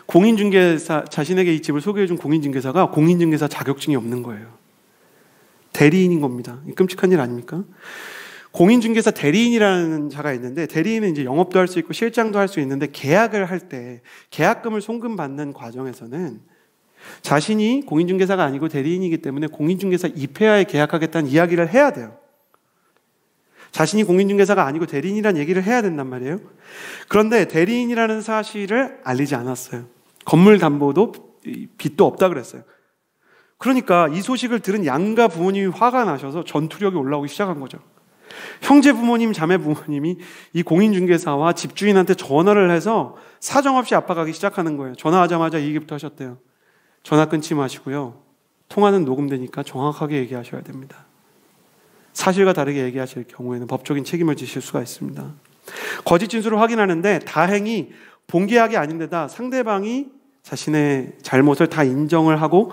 공인중개사, 자신에게 이 집을 소개해 준 공인중개사가 공인중개사 자격증이 없는 거예요. 대리인인 겁니다. 끔찍한 일 아닙니까? 공인중개사 대리인이라는 자가 있는데, 대리인은 이제 영업도 할 수 있고 실장도 할 수 있는데, 계약을 할 때 계약금을 송금받는 과정에서는 자신이 공인중개사가 아니고 대리인이기 때문에 공인중개사 입회하에 계약하겠다는 이야기를 해야 돼요. 자신이 공인중개사가 아니고 대리인이라는 얘기를 해야 된단 말이에요. 그런데 대리인이라는 사실을 알리지 않았어요. 건물 담보도 빚도 없다 그랬어요. 그러니까 이 소식을 들은 양가 부모님이 화가 나셔서 전투력이 올라오기 시작한 거죠. 형제 부모님, 자매 부모님이 이 공인중개사와 집주인한테 전화를 해서 사정없이 압박하기 시작하는 거예요. 전화하자마자 이 얘기부터 하셨대요. 전화 끊지 마시고요. 통화는 녹음되니까 정확하게 얘기하셔야 됩니다. 사실과 다르게 얘기하실 경우에는 법적인 책임을 지실 수가 있습니다. 거짓 진술을 확인하는데 다행히 본계약이 아닌데다 상대방이 자신의 잘못을 다 인정을 하고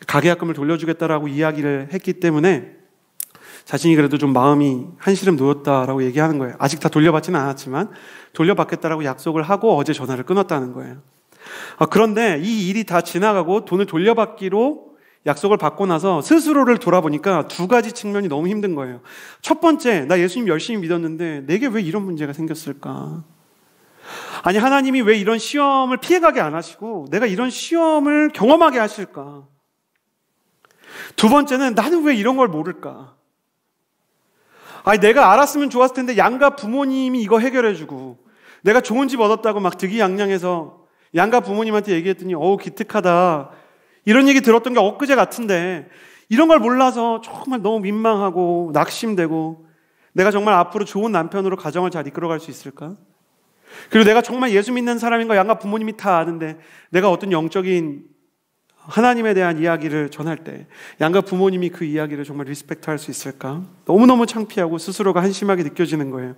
가계약금을 돌려주겠다라고 이야기를 했기 때문에 자신이 그래도 좀 마음이 한시름 놓였다라고 얘기하는 거예요. 아직 다 돌려받지는 않았지만 돌려받겠다라고 약속을 하고 어제 전화를 끊었다는 거예요. 그런데 이 일이 다 지나가고 돈을 돌려받기로 약속을 받고 나서 스스로를 돌아보니까 두 가지 측면이 너무 힘든 거예요. 첫 번째, 나 예수님 열심히 믿었는데 내게 왜 이런 문제가 생겼을까? 아니, 하나님이 왜 이런 시험을 피해가게 안 하시고 내가 이런 시험을 경험하게 하실까? 두 번째는 나는 왜 이런 걸 모를까? 아니, 내가 알았으면 좋았을 텐데 양가 부모님이 이거 해결해주고 내가 좋은 집 얻었다고 막 득이양양해서 양가 부모님한테 얘기했더니 어우 기특하다 이런 얘기 들었던 게 엊그제 같은데 이런 걸 몰라서 정말 너무 민망하고 낙심되고 내가 정말 앞으로 좋은 남편으로 가정을 잘 이끌어갈 수 있을까? 그리고 내가 정말 예수 믿는 사람인 거 양가 부모님이 다 아는데 내가 어떤 영적인 하나님에 대한 이야기를 전할 때 양가 부모님이 그 이야기를 정말 리스펙트할 수 있을까? 너무너무 창피하고 스스로가 한심하게 느껴지는 거예요.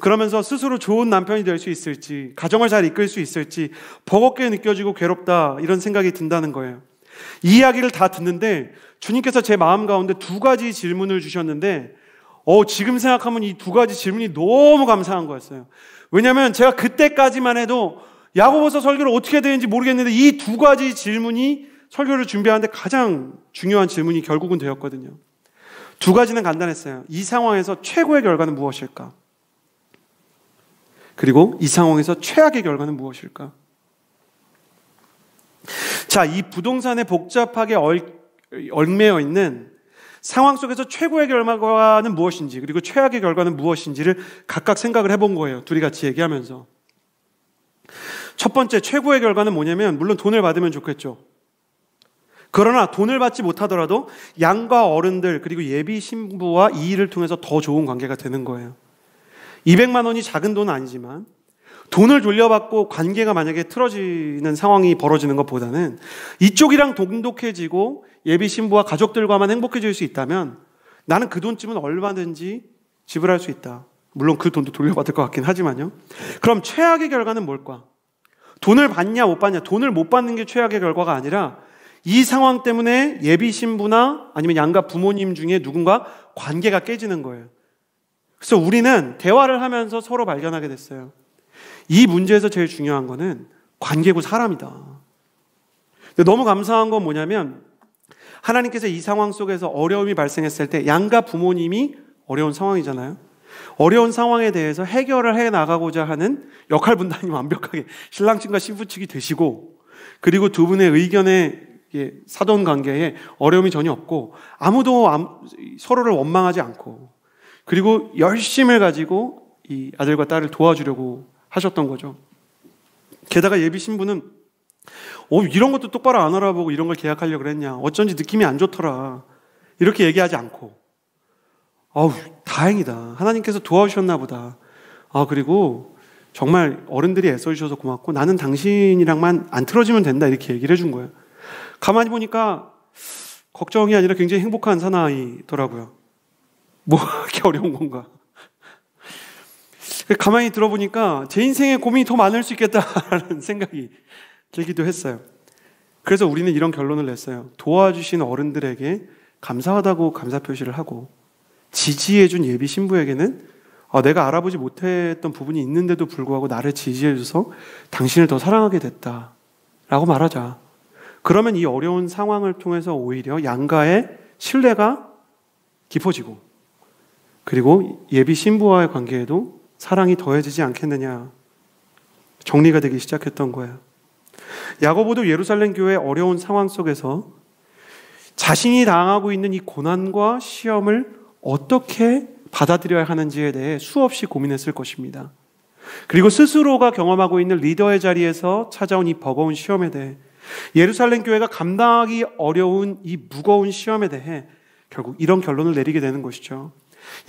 그러면서 스스로 좋은 남편이 될 수 있을지 가정을 잘 이끌 수 있을지 버겁게 느껴지고 괴롭다 이런 생각이 든다는 거예요. 이 이야기를 다 듣는데 주님께서 제 마음 가운데 두 가지 질문을 주셨는데 지금 생각하면 이 두 가지 질문이 너무 감사한 거였어요. 왜냐하면 제가 그때까지만 해도 야고보서 설교를 어떻게 되는지 모르겠는데 이 두 가지 질문이 설교를 준비하는데 가장 중요한 질문이 결국은 되었거든요. 두 가지는 간단했어요. 이 상황에서 최고의 결과는 무엇일까? 그리고 이 상황에서 최악의 결과는 무엇일까? 자, 이 부동산에 복잡하게 얽매여 있는 상황 속에서 최고의 결과는 무엇인지 그리고 최악의 결과는 무엇인지를 각각 생각을 해본 거예요. 둘이 같이 얘기하면서. 첫 번째, 최고의 결과는 뭐냐면 물론 돈을 받으면 좋겠죠. 그러나 돈을 받지 못하더라도 양가 어른들 그리고 예비 신부와 이 일을 통해서 더 좋은 관계가 되는 거예요. 200만 원이 작은 돈은 아니지만 돈을 돌려받고 관계가 만약에 틀어지는 상황이 벌어지는 것보다는 이쪽이랑 돈독해지고 예비 신부와 가족들과만 행복해질 수 있다면 나는 그 돈쯤은 얼마든지 지불할 수 있다. 물론 그 돈도 돌려받을 것 같긴 하지만요. 그럼 최악의 결과는 뭘까? 돈을 받냐 못 받냐. 돈을 못 받는 게 최악의 결과가 아니라 이 상황 때문에 예비 신부나 아니면 양가 부모님 중에 누군가 관계가 깨지는 거예요. 그래서 우리는 대화를 하면서 서로 발견하게 됐어요. 이 문제에서 제일 중요한 거는 관계고 사람이다. 근데 너무 감사한 건 뭐냐면 하나님께서 이 상황 속에서 어려움이 발생했을 때 양가 부모님이 어려운 상황이잖아요. 어려운 상황에 대해서 해결을 해 나가고자 하는 역할 분담이 완벽하게 신랑 측과 신부 측이 되시고 그리고 두 분의 의견에 사돈 관계에 어려움이 전혀 없고 아무도 서로를 원망하지 않고 그리고 열심을 가지고 이 아들과 딸을 도와주려고 하셨던 거죠. 게다가 예비 신부는 이런 것도 똑바로 안 알아보고 이런 걸 계약하려고 그랬냐, 어쩐지 느낌이 안 좋더라, 이렇게 얘기하지 않고 다행이다, 하나님께서 도와주셨나 보다, 그리고 정말 어른들이 애써주셔서 고맙고 나는 당신이랑만 안 틀어지면 된다, 이렇게 얘기를 해준 거예요. 가만히 보니까 걱정이 아니라 굉장히 행복한 사나이더라고요. 뭐 이렇게 어려운 건가. 가만히 들어보니까 제 인생에 고민이 더 많을 수 있겠다라는 생각이 들기도 했어요. 그래서 우리는 이런 결론을 냈어요. 도와주신 어른들에게 감사하다고 감사 표시를 하고, 지지해준 예비 신부에게는 내가 알아보지 못했던 부분이 있는데도 불구하고 나를 지지해줘서 당신을 더 사랑하게 됐다라고 말하자. 그러면 이 어려운 상황을 통해서 오히려 양가의 신뢰가 깊어지고, 그리고 예비 신부와의 관계에도 사랑이 더해지지 않겠느냐, 정리가 되기 시작했던 거예요. 야고보도 예루살렘 교회의 어려운 상황 속에서 자신이 당하고 있는 이 고난과 시험을 어떻게 받아들여야 하는지에 대해 수없이 고민했을 것입니다. 그리고 스스로가 경험하고 있는 리더의 자리에서 찾아온 이 버거운 시험에 대해, 예루살렘 교회가 감당하기 어려운 이 무거운 시험에 대해 결국 이런 결론을 내리게 되는 것이죠.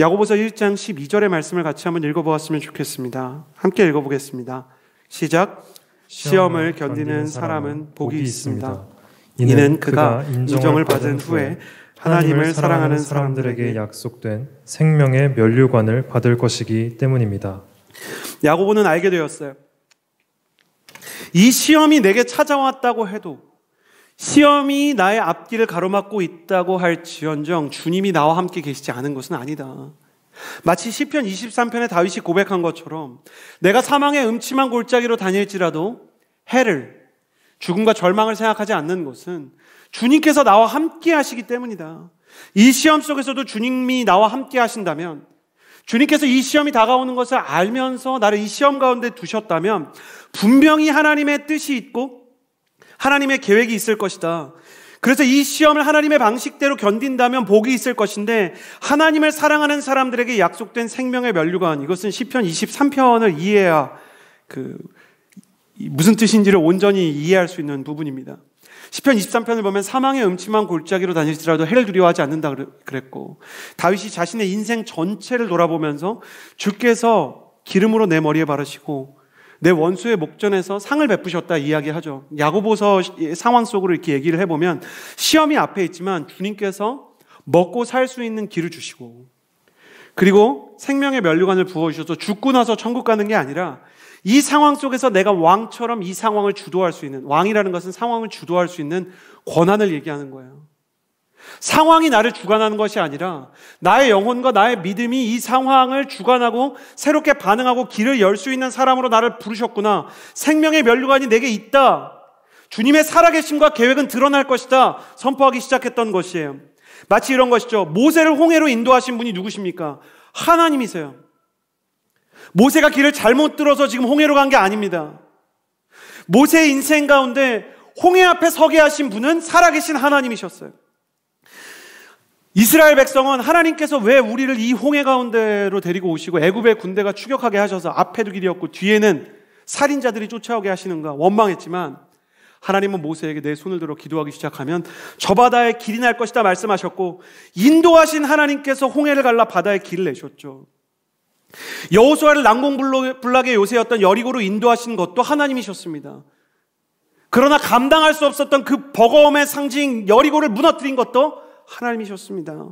야고보서 1장 12절의 말씀을 같이 한번 읽어보았으면 좋겠습니다. 함께 읽어보겠습니다. 시작. 시험을 견디는 사람은 복이 있습니다. 이는 그가 인정을 받은 후에 하나님을 사랑하는 사람들에게 약속된 생명의 면류관을 받을 것이기 때문입니다. 야고보는 알게 되었어요. 이 시험이 내게 찾아왔다고 해도, 시험이 나의 앞길을 가로막고 있다고 할지언정 주님이 나와 함께 계시지 않은 것은 아니다. 마치 시편 23편에 다윗이 고백한 것처럼 내가 사망의 음침한 골짜기로 다닐지라도 해를, 죽음과 절망을 생각하지 않는 것은 주님께서 나와 함께 하시기 때문이다. 이 시험 속에서도 주님이 나와 함께 하신다면, 주님께서 이 시험이 다가오는 것을 알면서 나를 이 시험 가운데 두셨다면 분명히 하나님의 뜻이 있고 하나님의 계획이 있을 것이다. 그래서 이 시험을 하나님의 방식대로 견딘다면 복이 있을 것인데, 하나님을 사랑하는 사람들에게 약속된 생명의 면류관, 이것은 시편 23편을 이해해야 무슨 뜻인지를 온전히 이해할 수 있는 부분입니다. 시편 23편을 보면 사망의 음침한 골짜기로 다닐지라도 해를 두려워하지 않는다 그랬고, 다윗이 자신의 인생 전체를 돌아보면서 주께서 기름으로 내 머리에 바르시고 내 원수의 목전에서 상을 베푸셨다 이야기하죠. 야고보서 상황 속으로 이렇게 얘기를 해보면 시험이 앞에 있지만 주님께서 먹고 살 수 있는 길을 주시고, 그리고 생명의 면류관을 부어주셔서 죽고 나서 천국 가는 게 아니라 이 상황 속에서 내가 왕처럼 이 상황을 주도할 수 있는, 왕이라는 것은 상황을 주도할 수 있는 권한을 얘기하는 거예요. 상황이 나를 주관하는 것이 아니라 나의 영혼과 나의 믿음이 이 상황을 주관하고 새롭게 반응하고 길을 열 수 있는 사람으로 나를 부르셨구나. 생명의 면류관이 내게 있다. 주님의 살아계심과 계획은 드러날 것이다. 선포하기 시작했던 것이에요. 마치 이런 것이죠. 모세를 홍해로 인도하신 분이 누구십니까? 하나님이세요. 모세가 길을 잘못 들어서 지금 홍해로 간 게 아닙니다. 모세의 인생 가운데 홍해 앞에 서게 하신 분은 살아계신 하나님이셨어요. 이스라엘 백성은 하나님께서 왜 우리를 이 홍해 가운데로 데리고 오시고 애굽의 군대가 추격하게 하셔서 앞에도 길이 없고 뒤에는 살인자들이 쫓아오게 하시는가 원망했지만, 하나님은 모세에게 내 손을 들어 기도하기 시작하면 저 바다에 길이 날 것이다 말씀하셨고, 인도하신 하나님께서 홍해를 갈라 바다에 길을 내셨죠. 여호수아를 난공불락의 요새였던 여리고로 인도하신 것도 하나님이셨습니다. 그러나 감당할 수 없었던 그 버거움의 상징 여리고를 무너뜨린 것도 하나님이셨습니다.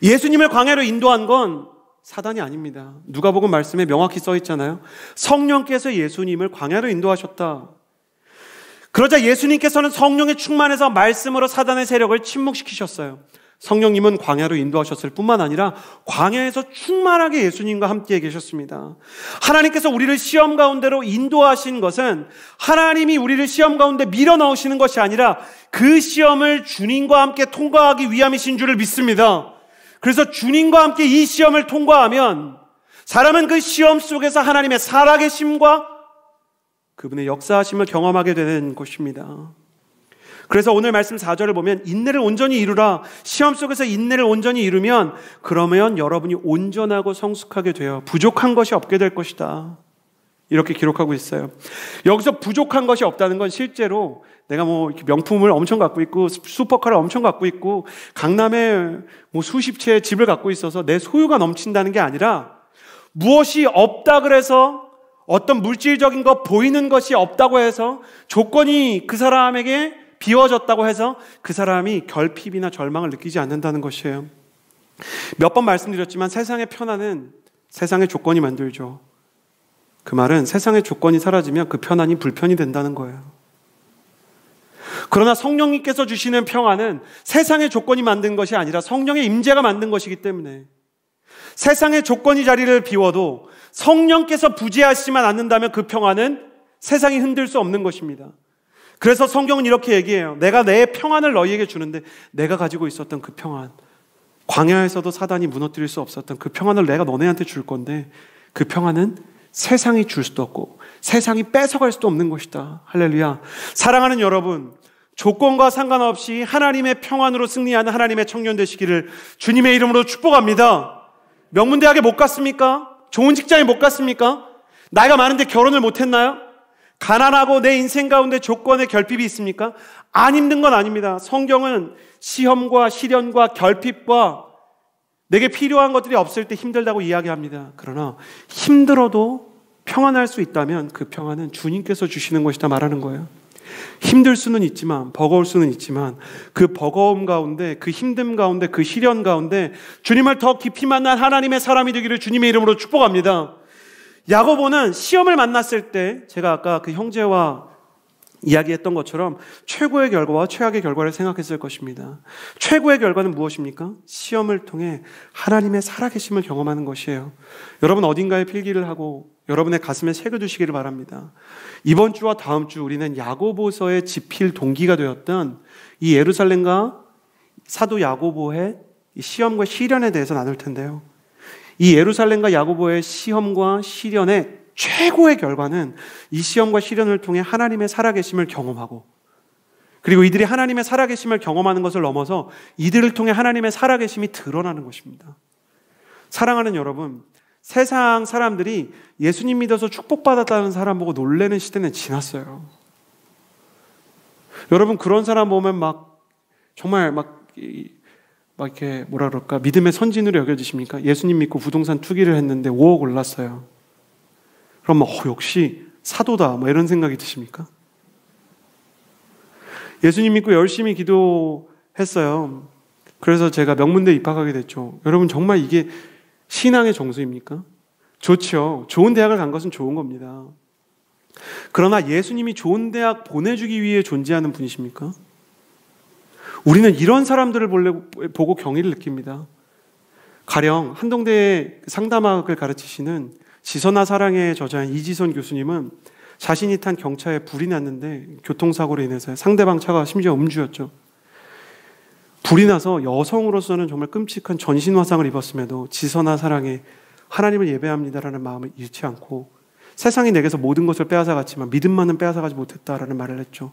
예수님을 광야로 인도한 건 사단이 아닙니다. 누가복음 말씀에 명확히 써 있잖아요. 성령께서 예수님을 광야로 인도하셨다. 그러자 예수님께서는 성령에 충만해서 말씀으로 사단의 세력을 침묵시키셨어요. 성령님은 광야로 인도하셨을 뿐만 아니라 광야에서 충만하게 예수님과 함께 계셨습니다. 하나님께서 우리를 시험 가운데로 인도하신 것은 하나님이 우리를 시험 가운데 밀어 넣으시는 것이 아니라 그 시험을 주님과 함께 통과하기 위함이신 줄을 믿습니다. 그래서 주님과 함께 이 시험을 통과하면 사람은 그 시험 속에서 하나님의 살아계심과 그분의 역사하심을 경험하게 되는 것입니다. 그래서 오늘 말씀 4절을 보면 인내를 온전히 이루라. 시험 속에서 인내를 온전히 이루면 그러면 여러분이 온전하고 성숙하게 되어 부족한 것이 없게 될 것이다. 이렇게 기록하고 있어요. 여기서 부족한 것이 없다는 건 실제로 내가 뭐 이렇게 명품을 엄청 갖고 있고 슈퍼카를 엄청 갖고 있고 강남에 뭐 수십 채의 집을 갖고 있어서 내 소유가 넘친다는 게 아니라 무엇이 없다 그래서 어떤 물질적인 것 보이는 것이 없다고 해서 조건이 그 사람에게 비워졌다고 해서 그 사람이 결핍이나 절망을 느끼지 않는다는 것이에요. 몇 번 말씀드렸지만 세상의 편안은 세상의 조건이 만들죠. 그 말은 세상의 조건이 사라지면 그 편안이 불편이 된다는 거예요. 그러나 성령님께서 주시는 평안은 세상의 조건이 만든 것이 아니라 성령의 임재가 만든 것이기 때문에 세상의 조건이 자리를 비워도 성령께서 부재하시만 않는다면 그 평안은 세상이 흔들 수 없는 것입니다. 그래서 성경은 이렇게 얘기해요. 내가 내 평안을 너희에게 주는데 내가 가지고 있었던 그 평안, 광야에서도 사단이 무너뜨릴 수 없었던 그 평안을 내가 너네한테 줄 건데 그 평안은 세상이 줄 수도 없고 세상이 뺏어갈 수도 없는 것이다. 할렐루야. 사랑하는 여러분, 조건과 상관없이 하나님의 평안으로 승리하는 하나님의 청년 되시기를 주님의 이름으로 축복합니다. 명문대학에 못 갔습니까? 좋은 직장에 못 갔습니까? 나이가 많은데 결혼을 못했나요? 가난하고 내 인생 가운데 조건의 결핍이 있습니까? 안 힘든 건 아닙니다. 성경은 시험과 시련과 결핍과 내게 필요한 것들이 없을 때 힘들다고 이야기합니다. 그러나 힘들어도 평안할 수 있다면 그 평안은 주님께서 주시는 것이다 말하는 거예요. 힘들 수는 있지만, 버거울 수는 있지만 그 버거움 가운데, 그 힘듦 가운데, 그 시련 가운데 주님을 더 깊이 만난 하나님의 사람이 되기를 주님의 이름으로 축복합니다. 야고보는 시험을 만났을 때 제가 아까 그 형제와 이야기했던 것처럼 최고의 결과와 최악의 결과를 생각했을 것입니다. 최고의 결과는 무엇입니까? 시험을 통해 하나님의 살아계심을 경험하는 것이에요. 여러분 어딘가에 필기를 하고 여러분의 가슴에 새겨두시기를 바랍니다. 이번 주와 다음 주 우리는 야고보서의 집필 동기가 되었던 이 예루살렘과 사도 야고보의 시험과 시련에 대해서 나눌 텐데요. 이 예루살렘과 야고보의 시험과 시련의 최고의 결과는 이 시험과 시련을 통해 하나님의 살아계심을 경험하고 그리고 이들이 하나님의 살아계심을 경험하는 것을 넘어서 이들을 통해 하나님의 살아계심이 드러나는 것입니다. 사랑하는 여러분, 세상 사람들이 예수님 믿어서 축복받았다는 사람 보고 놀라는 시대는 지났어요. 여러분 그런 사람 보면 정말 이렇게 뭐라 그럴까 믿음의 선진으로 여겨지십니까? 예수님 믿고 부동산 투기를 했는데 5억 올랐어요. 그럼 역시 사도다 이런 생각이 드십니까? 예수님 믿고 열심히 기도했어요. 그래서 제가 명문대 입학하게 됐죠. 여러분 정말 이게 신앙의 정수입니까? 좋죠. 좋은 대학을 간 것은 좋은 겁니다. 그러나 예수님이 좋은 대학 보내주기 위해 존재하는 분이십니까? 우리는 이런 사람들을 보고 경의를 느낍니다. 가령 한동대의 상담학을 가르치시는 지선아 사랑의 저자인 이지선 교수님은 자신이 탄 경차에 불이 났는데 교통사고로 인해서 상대방 차가 심지어 음주였죠. 불이 나서 여성으로서는 정말 끔찍한 전신화상을 입었음에도 지선아 사랑에 하나님을 예배합니다라는 마음을 잃지 않고 세상이 내게서 모든 것을 빼앗아갔지만 믿음만은 빼앗아가지 못했다라는 말을 했죠.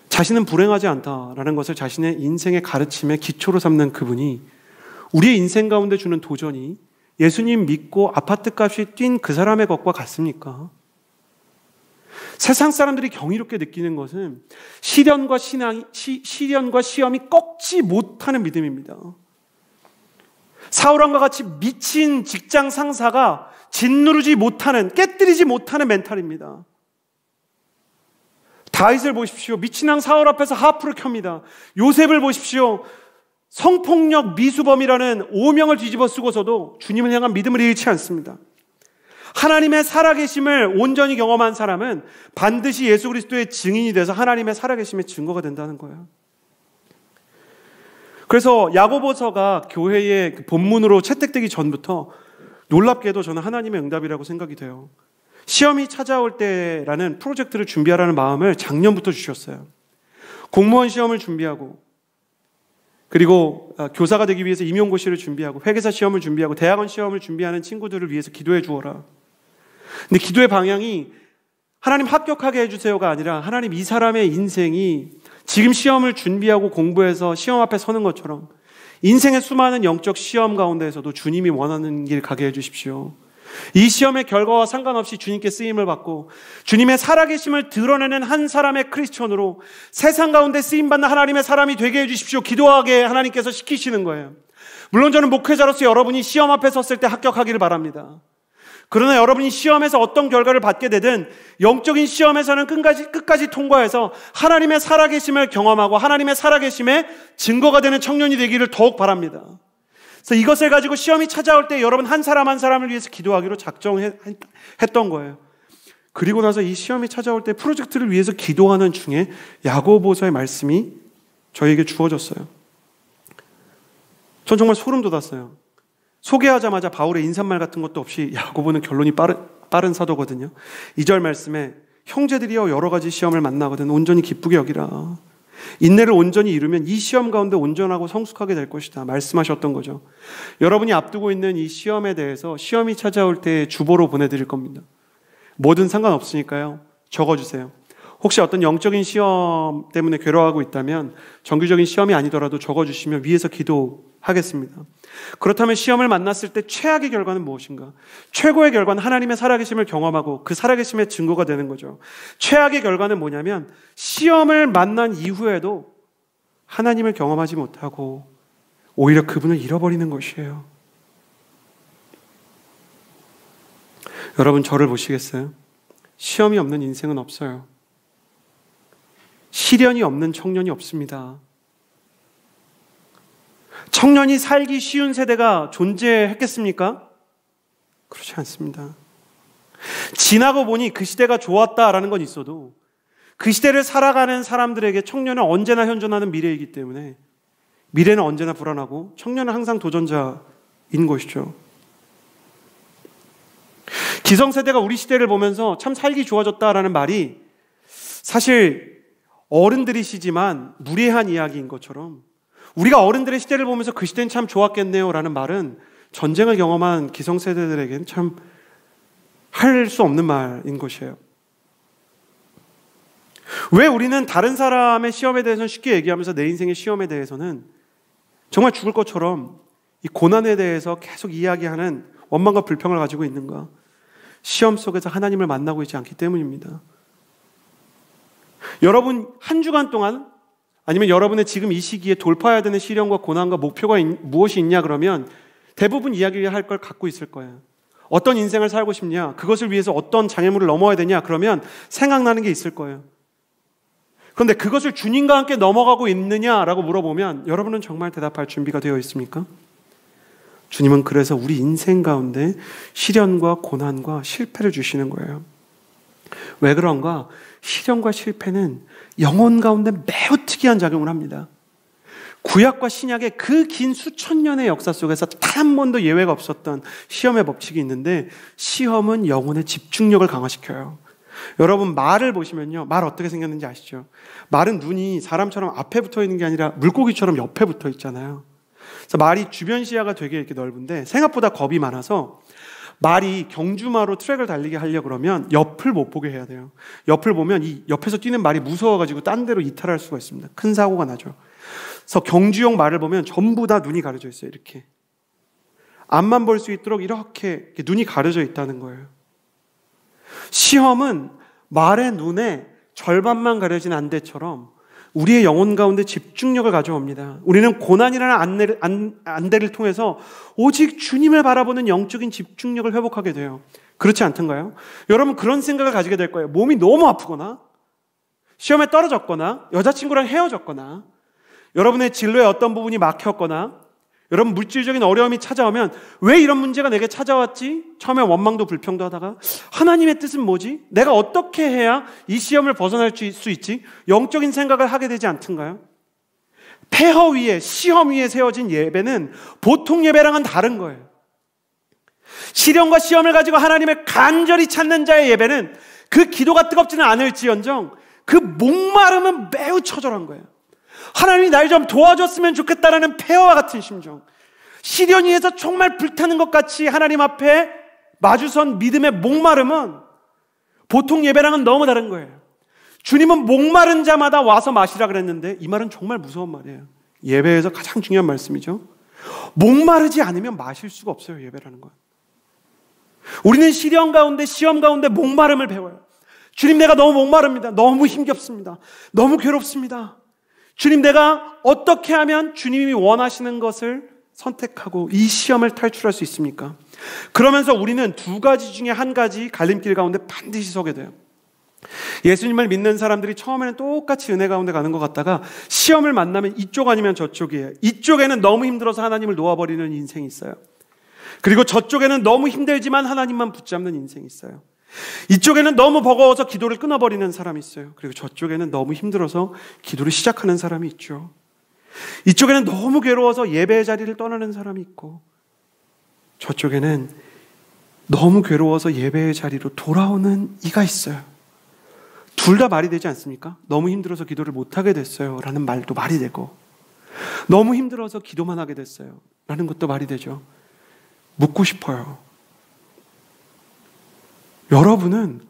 자신은 불행하지 않다라는 것을 자신의 인생의 가르침의 기초로 삼는 그분이 우리의 인생 가운데 주는 도전이 예수님 믿고 아파트값이 뛴 그 사람의 것과 같습니까? 세상 사람들이 경이롭게 느끼는 것은 시련과 시험이 꺾지 못하는 믿음입니다. 사울왕과 같이 미친 직장 상사가 짓누르지 못하는, 깨뜨리지 못하는 멘탈입니다. 다윗을 보십시오. 미친 왕 사울 앞에서 하프를 켭니다. 요셉을 보십시오. 성폭력 미수범이라는 오명을 뒤집어 쓰고서도 주님을 향한 믿음을 잃지 않습니다. 하나님의 살아계심을 온전히 경험한 사람은 반드시 예수 그리스도의 증인이 돼서 하나님의 살아계심의 증거가 된다는 거예요. 그래서 야고보서가 교회의 본문으로 채택되기 전부터 놀랍게도 저는 하나님의 응답이라고 생각이 돼요. 시험이 찾아올 때라는 프로젝트를 준비하라는 마음을 작년부터 주셨어요. 공무원 시험을 준비하고 그리고 교사가 되기 위해서 임용고시를 준비하고 회계사 시험을 준비하고 대학원 시험을 준비하는 친구들을 위해서 기도해 주어라. 근데 기도의 방향이 하나님 합격하게 해주세요가 아니라 하나님 이 사람의 인생이 지금 시험을 준비하고 공부해서 시험 앞에 서는 것처럼 인생의 수많은 영적 시험 가운데에서도 주님이 원하는 길 가게 해주십시오. 이 시험의 결과와 상관없이 주님께 쓰임을 받고 주님의 살아계심을 드러내는 한 사람의 크리스천으로 세상 가운데 쓰임받는 하나님의 사람이 되게 해주십시오. 기도하게 하나님께서 시키시는 거예요. 물론 저는 목회자로서 여러분이 시험 앞에 섰을 때 합격하기를 바랍니다. 그러나 여러분이 시험에서 어떤 결과를 받게 되든 영적인 시험에서는 끝까지 통과해서 하나님의 살아계심을 경험하고 하나님의 살아계심의 증거가 되는 청년이 되기를 더욱 바랍니다. 그래서 이것을 가지고 시험이 찾아올 때 여러분 한 사람 한 사람을 위해서 기도하기로 작정했던 거예요. 그리고 나서 이 시험이 찾아올 때 프로젝트를 위해서 기도하는 중에 야고보서의 말씀이 저에게 주어졌어요. 전 정말 소름 돋았어요. 소개하자마자 바울의 인사말 같은 것도 없이 야고보는 결론이 빠른 사도거든요. 2절 말씀에 형제들이여 여러 가지 시험을 만나거든 온전히 기쁘게 여기라. 인내를 온전히 이루면 이 시험 가운데 온전하고 성숙하게 될 것이다 말씀하셨던 거죠. 여러분이 앞두고 있는 이 시험에 대해서 시험이 찾아올 때 주보로 보내드릴 겁니다. 뭐든 상관없으니까요. 적어주세요. 혹시 어떤 영적인 시험 때문에 괴로워하고 있다면 정규적인 시험이 아니더라도 적어주시면 위에서 기도하겠습니다. 그렇다면 시험을 만났을 때 최악의 결과는 무엇인가? 최고의 결과는 하나님의 살아계심을 경험하고 그 살아계심의 증거가 되는 거죠. 최악의 결과는 뭐냐면 시험을 만난 이후에도 하나님을 경험하지 못하고 오히려 그분을 잃어버리는 것이에요. 여러분 저를 보시겠어요? 시험이 없는 인생은 없어요. 시련이 없는 청년이 없습니다. 청년이 살기 쉬운 세대가 존재했겠습니까? 그렇지 않습니다. 지나고 보니 그 시대가 좋았다라는 건 있어도 그 시대를 살아가는 사람들에게 청년은 언제나 현존하는 미래이기 때문에 미래는 언제나 불안하고 청년은 항상 도전자인 것이죠. 기성세대가 우리 시대를 보면서 참 살기 좋아졌다라는 말이 사실 어른들이시지만 무례한 이야기인 것처럼 우리가 어른들의 시대를 보면서 그 시대는 참 좋았겠네요 라는 말은 전쟁을 경험한 기성세대들에게는 참 할 수 없는 말인 것이에요. 왜 우리는 다른 사람의 시험에 대해서는 쉽게 얘기하면서 내 인생의 시험에 대해서는 정말 죽을 것처럼 이 고난에 대해서 계속 이야기하는 원망과 불평을 가지고 있는가? 시험 속에서 하나님을 만나고 있지 않기 때문입니다. 여러분 한 주간 동안 아니면 여러분의 지금 이 시기에 돌파해야 되는 시련과 고난과 목표가 무엇이 있냐 그러면 대부분 이야기를 할 걸 갖고 있을 거예요. 어떤 인생을 살고 싶냐? 그것을 위해서 어떤 장애물을 넘어야 되냐? 그러면 생각나는 게 있을 거예요. 그런데 그것을 주님과 함께 넘어가고 있느냐라고 물어보면 여러분은 정말 대답할 준비가 되어 있습니까? 주님은 그래서 우리 인생 가운데 시련과 고난과 실패를 주시는 거예요. 왜 그런가? 시련과 실패는 영혼 가운데 매우 특이한 작용을 합니다. 구약과 신약의 그 긴 수천 년의 역사 속에서 단 한 번도 예외가 없었던 시험의 법칙이 있는데 시험은 영혼의 집중력을 강화시켜요. 여러분 말을 보시면요. 말 어떻게 생겼는지 아시죠? 말은 눈이 사람처럼 앞에 붙어 있는 게 아니라 물고기처럼 옆에 붙어 있잖아요. 그래서 말이 주변 시야가 되게 이렇게 넓은데 생각보다 겁이 많아서 말이 경주마로 트랙을 달리게 하려고 그러면 옆을 못 보게 해야 돼요. 옆을 보면 이 옆에서 뛰는 말이 무서워가지고 딴 데로 이탈할 수가 있습니다. 큰 사고가 나죠. 그래서 경주용 말을 보면 전부 다 눈이 가려져 있어요. 이렇게 앞만 볼 수 있도록 이렇게 눈이 가려져 있다는 거예요. 시험은 말의 눈에 절반만 가려진 안대처럼 우리의 영혼 가운데 집중력을 가져옵니다. 우리는 고난이라는 안대를 통해서 오직 주님을 바라보는 영적인 집중력을 회복하게 돼요. 그렇지 않던가요? 여러분 그런 생각을 가지게 될 거예요. 몸이 너무 아프거나 시험에 떨어졌거나 여자친구랑 헤어졌거나 여러분의 진로의 어떤 부분이 막혔거나 여러분 물질적인 어려움이 찾아오면 왜 이런 문제가 내게 찾아왔지? 처음에 원망도 불평도 하다가 하나님의 뜻은 뭐지? 내가 어떻게 해야 이 시험을 벗어날 수 있지? 영적인 생각을 하게 되지 않던가요? 폐허 위에 시험 위에 세워진 예배는 보통 예배랑은 다른 거예요. 시련과 시험을 가지고 하나님을 간절히 찾는 자의 예배는 그 기도가 뜨겁지는 않을지언정 그 목마름은 매우 처절한 거예요. 하나님이 날 좀 도와줬으면 좋겠다라는 폐허와 같은 심정, 시련 위에서 정말 불타는 것 같이 하나님 앞에 마주선 믿음의 목마름은 보통 예배랑은 너무 다른 거예요. 주님은 목마른 자마다 와서 마시라 그랬는데 이 말은 정말 무서운 말이에요. 예배에서 가장 중요한 말씀이죠. 목마르지 않으면 마실 수가 없어요, 예배라는 건. 우리는 시련 가운데, 시험 가운데 목마름을 배워요. 주님, 내가 너무 목마릅니다. 너무 힘겹습니다. 너무 괴롭습니다. 주님, 내가 어떻게 하면 주님이 원하시는 것을 선택하고 이 시험을 탈출할 수 있습니까? 그러면서 우리는 두 가지 중에 한 가지 갈림길 가운데 반드시 서게 돼요. 예수님을 믿는 사람들이 처음에는 똑같이 은혜 가운데 가는 것 같다가 시험을 만나면 이쪽 아니면 저쪽이에요. 이쪽에는 너무 힘들어서 하나님을 놓아버리는 인생이 있어요. 그리고 저쪽에는 너무 힘들지만 하나님만 붙잡는 인생이 있어요. 이쪽에는 너무 버거워서 기도를 끊어버리는 사람이 있어요. 그리고 저쪽에는 너무 힘들어서 기도를 시작하는 사람이 있죠. 이쪽에는 너무 괴로워서 예배의 자리를 떠나는 사람이 있고, 저쪽에는 너무 괴로워서 예배의 자리로 돌아오는 이가 있어요. 둘 다 말이 되지 않습니까? 너무 힘들어서 기도를 못하게 됐어요 라는 말도 말이 되고, 너무 힘들어서 기도만 하게 됐어요 라는 것도 말이 되죠. 묻고 싶어요. 여러분은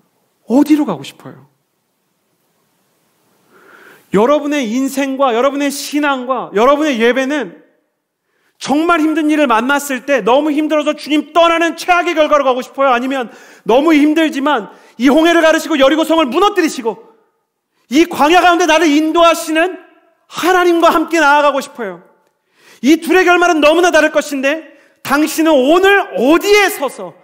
어디로 가고 싶어요? 여러분의 인생과 여러분의 신앙과 여러분의 예배는 정말 힘든 일을 만났을 때 너무 힘들어서 주님 떠나는 최악의 결과로 가고 싶어요? 아니면 너무 힘들지만 이 홍해를 가르시고 여리고성을 무너뜨리시고 이 광야 가운데 나를 인도하시는 하나님과 함께 나아가고 싶어요? 이 둘의 결말은 너무나 다를 것인데 당신은 오늘 어디에 서서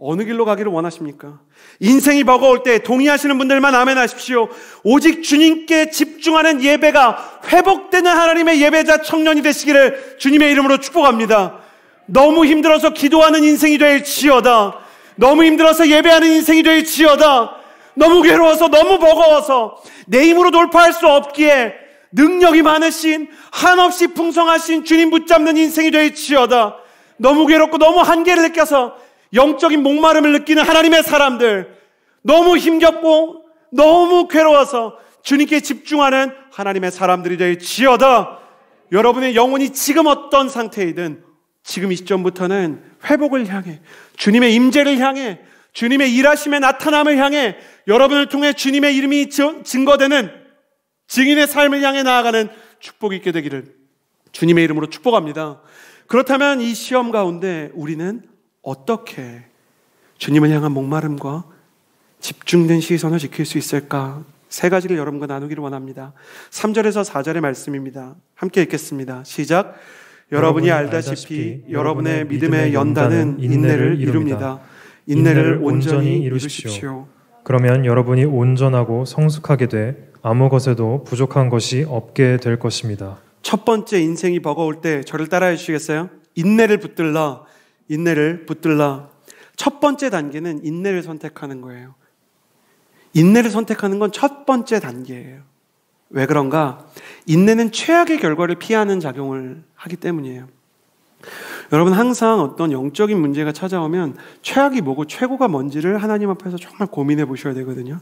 어느 길로 가기를 원하십니까? 인생이 버거울 때 동의하시는 분들만 아멘 하십시오. 오직 주님께 집중하는 예배가 회복되는 하나님의 예배자 청년이 되시기를 주님의 이름으로 축복합니다. 너무 힘들어서 기도하는 인생이 될지어다. 너무 힘들어서 예배하는 인생이 될지어다. 너무 괴로워서 너무 버거워서 내 힘으로 돌파할 수 없기에 능력이 많으신 한없이 풍성하신 주님 붙잡는 인생이 될지어다. 너무 괴롭고 너무 한계를 느껴서 영적인 목마름을 느끼는 하나님의 사람들, 너무 힘겹고 너무 괴로워서 주님께 집중하는 하나님의 사람들이 될지어다. 여러분의 영혼이 지금 어떤 상태이든 지금 이 시점부터는 회복을 향해, 주님의 임재를 향해, 주님의 일하심의 나타남을 향해, 여러분을 통해 주님의 이름이 증거되는 증인의 삶을 향해 나아가는 축복이 있게 되기를 주님의 이름으로 축복합니다. 그렇다면 이 시험 가운데 우리는 어떻게 주님을 향한 목마름과 집중된 시선을 지킬 수 있을까? 세 가지를 여러분과 나누기를 원합니다. 3절에서 4절의 말씀입니다. 함께 읽겠습니다. 시작. 여러분이 알다시피 여러분의 믿음의 연단은 인내를 이룹니다. 인내를 온전히 이루십시오. 그러면 여러분이 온전하고 성숙하게 돼 아무 것에도 부족한 것이 없게 될 것입니다. 첫 번째, 인생이 버거울 때 저를 따라해 주시겠어요? 인내를 붙들라. 인내를 붙들라. 첫 번째 단계는 인내를 선택하는 거예요. 인내를 선택하는 건 첫 번째 단계예요. 왜 그런가? 인내는 최악의 결과를 피하는 작용을 하기 때문이에요. 여러분, 항상 어떤 영적인 문제가 찾아오면 최악이 뭐고 최고가 뭔지를 하나님 앞에서 정말 고민해 보셔야 되거든요.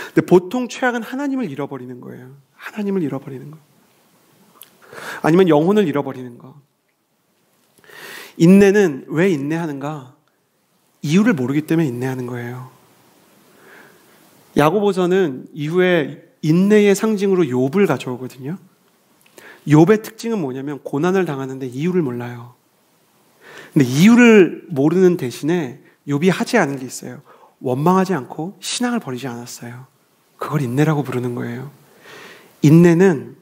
근데 보통 최악은 하나님을 잃어버리는 거예요. 하나님을 잃어버리는 거. 아니면 영혼을 잃어버리는 거. 인내는 왜 인내하는가? 이유를 모르기 때문에 인내하는 거예요. 야고보서는 이후에 인내의 상징으로 욥을 가져오거든요. 욥의 특징은 뭐냐면 고난을 당하는데 이유를 몰라요. 근데 이유를 모르는 대신에 욥이 하지 않은 게 있어요. 원망하지 않고 신앙을 버리지 않았어요. 그걸 인내라고 부르는 거예요. 인내는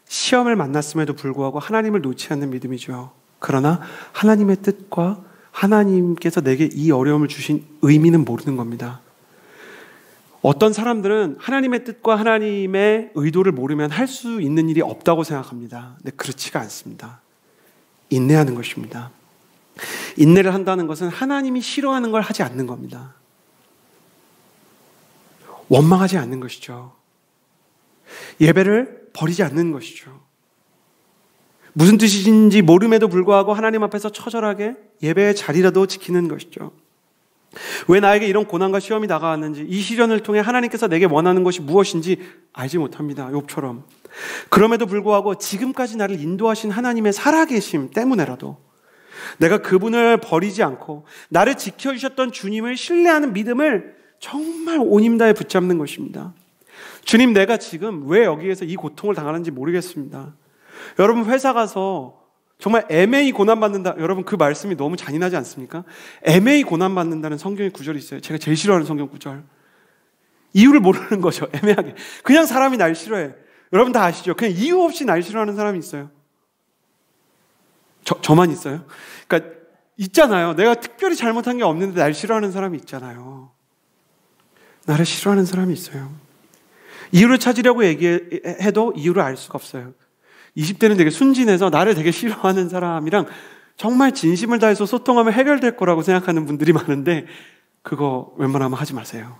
시험을 만났음에도 불구하고 하나님을 놓지 않는 믿음이죠. 그러나 하나님의 뜻과 하나님께서 내게 이 어려움을 주신 의미는 모르는 겁니다. 어떤 사람들은 하나님의 뜻과 하나님의 의도를 모르면 할 수 있는 일이 없다고 생각합니다. 근데 그렇지가 않습니다. 인내하는 것입니다. 인내를 한다는 것은 하나님이 싫어하는 걸 하지 않는 겁니다. 원망하지 않는 것이죠. 예배를 버리지 않는 것이죠. 무슨 뜻인지 모름에도 불구하고 하나님 앞에서 처절하게 예배의 자리라도 지키는 것이죠. 왜 나에게 이런 고난과 시험이 다가왔는지, 이 시련을 통해 하나님께서 내게 원하는 것이 무엇인지 알지 못합니다. 욥처럼. 그럼에도 불구하고 지금까지 나를 인도하신 하나님의 살아계심 때문에라도 내가 그분을 버리지 않고 나를 지켜주셨던 주님을 신뢰하는 믿음을 정말 온 힘 다해 붙잡는 것입니다. 주님, 내가 지금 왜 여기에서 이 고통을 당하는지 모르겠습니다. 여러분, 회사 가서 정말 애매히 고난받는다. 여러분, 그 말씀이 너무 잔인하지 않습니까? 애매히 고난받는다는 성경의 구절이 있어요. 제가 제일 싫어하는 성경 구절. 이유를 모르는 거죠. 애매하게. 그냥 사람이 날 싫어해. 여러분 다 아시죠? 그냥 이유 없이 날 싫어하는 사람이 있어요. 저만 있어요? 그러니까 있잖아요. 내가 특별히 잘못한 게 없는데 날 싫어하는 사람이 있잖아요. 나를 싫어하는 사람이 있어요. 이유를 찾으려고 얘기해도 이유를 알 수가 없어요. 20대는 되게 순진해서 나를 되게 싫어하는 사람이랑 정말 진심을 다해서 소통하면 해결될 거라고 생각하는 분들이 많은데 그거 웬만하면 하지 마세요.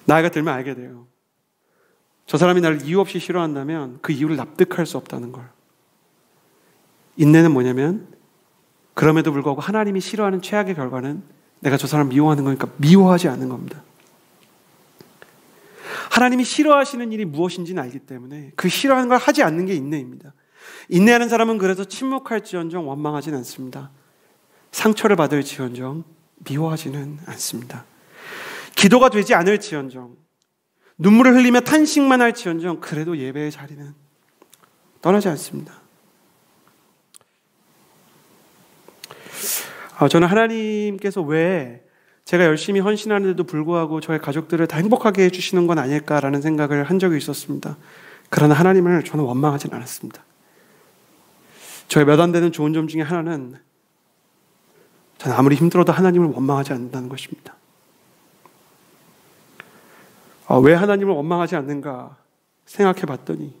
나이가 들면 알게 돼요. 저 사람이 나를 이유 없이 싫어한다면 그 이유를 납득할 수 없다는 걸. 인내는 뭐냐면 그럼에도 불구하고 하나님이 싫어하는 최악의 결과는 내가 저 사람 미워하는 거니까 미워하지 않는 겁니다. 하나님이 싫어하시는 일이 무엇인지는 알기 때문에 그 싫어하는 걸 하지 않는 게 인내입니다. 인내하는 사람은 그래서 침묵할지언정 원망하지는 않습니다. 상처를 받을지언정 미워하지는 않습니다. 기도가 되지 않을지언정 눈물을 흘리며 탄식만 할지언정 그래도 예배의 자리는 떠나지 않습니다. 저는 하나님께서 왜 제가 열심히 헌신하는데도 불구하고 저의 가족들을 다 행복하게 해주시는 건 아닐까라는 생각을 한 적이 있었습니다. 그러나 하나님을 저는 원망하진 않았습니다. 저의 몇 안 되는 좋은 점 중에 하나는 저는 아무리 힘들어도 하나님을 원망하지 않는다는 것입니다. 왜 하나님을 원망하지 않는가 생각해 봤더니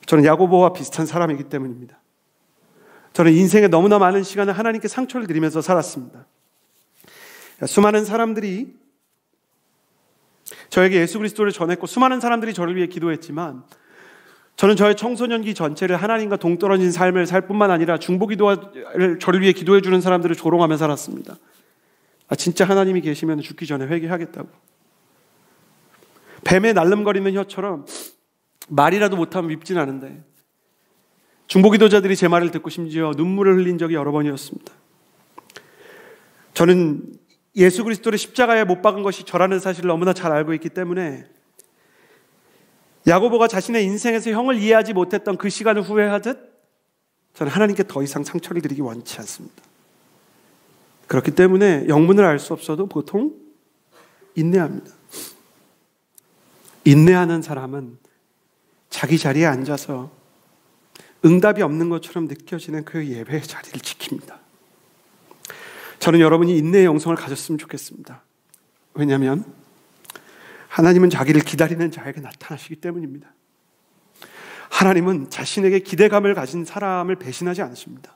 저는 야고보와 비슷한 사람이기 때문입니다. 저는 인생에 너무나 많은 시간을 하나님께 상처를 드리면서 살았습니다. 수많은 사람들이 저에게 예수 그리스도를 전했고 수많은 사람들이 저를 위해 기도했지만 저는 저의 청소년기 전체를 하나님과 동떨어진 삶을 살 뿐만 아니라 중보기도를 저를 위해 기도해 주는 사람들을 조롱하며 살았습니다. 진짜 하나님이 계시면 죽기 전에 회개하겠다고. 뱀의 날름거리는 혀처럼 말이라도 못하면 밉진 않은데 중보기도자들이 제 말을 듣고 심지어 눈물을 흘린 적이 여러 번이었습니다. 저는 예수 그리스도를 십자가에 못 박은 것이 저라는 사실을 너무나 잘 알고 있기 때문에 야고보가 자신의 인생에서 형을 이해하지 못했던 그 시간을 후회하듯 저는 하나님께 더 이상 상처를 드리기 원치 않습니다. 그렇기 때문에 영문을 알 수 없어도 보통 인내합니다. 인내하는 사람은 자기 자리에 앉아서 응답이 없는 것처럼 느껴지는 그 예배의 자리를 지킵니다. 저는 여러분이 인내의 영성을 가졌으면 좋겠습니다. 왜냐하면 하나님은 자기를 기다리는 자에게 나타나시기 때문입니다. 하나님은 자신에게 기대감을 가진 사람을 배신하지 않으십니다.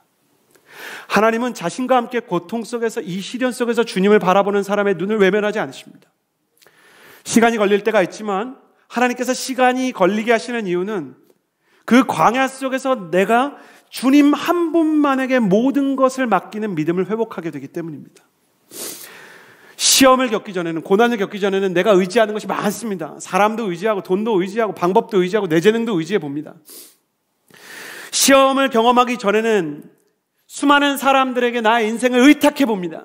하나님은 자신과 함께 고통 속에서 이 시련 속에서 주님을 바라보는 사람의 눈을 외면하지 않으십니다. 시간이 걸릴 때가 있지만 하나님께서 시간이 걸리게 하시는 이유는 그 광야 속에서 내가 주님 한 분만에게 모든 것을 맡기는 믿음을 회복하게 되기 때문입니다. 시험을 겪기 전에는, 고난을 겪기 전에는 내가 의지하는 것이 많습니다. 사람도 의지하고 돈도 의지하고 방법도 의지하고 내 재능도 의지해 봅니다. 시험을 경험하기 전에는 수많은 사람들에게 나의 인생을 의탁해 봅니다.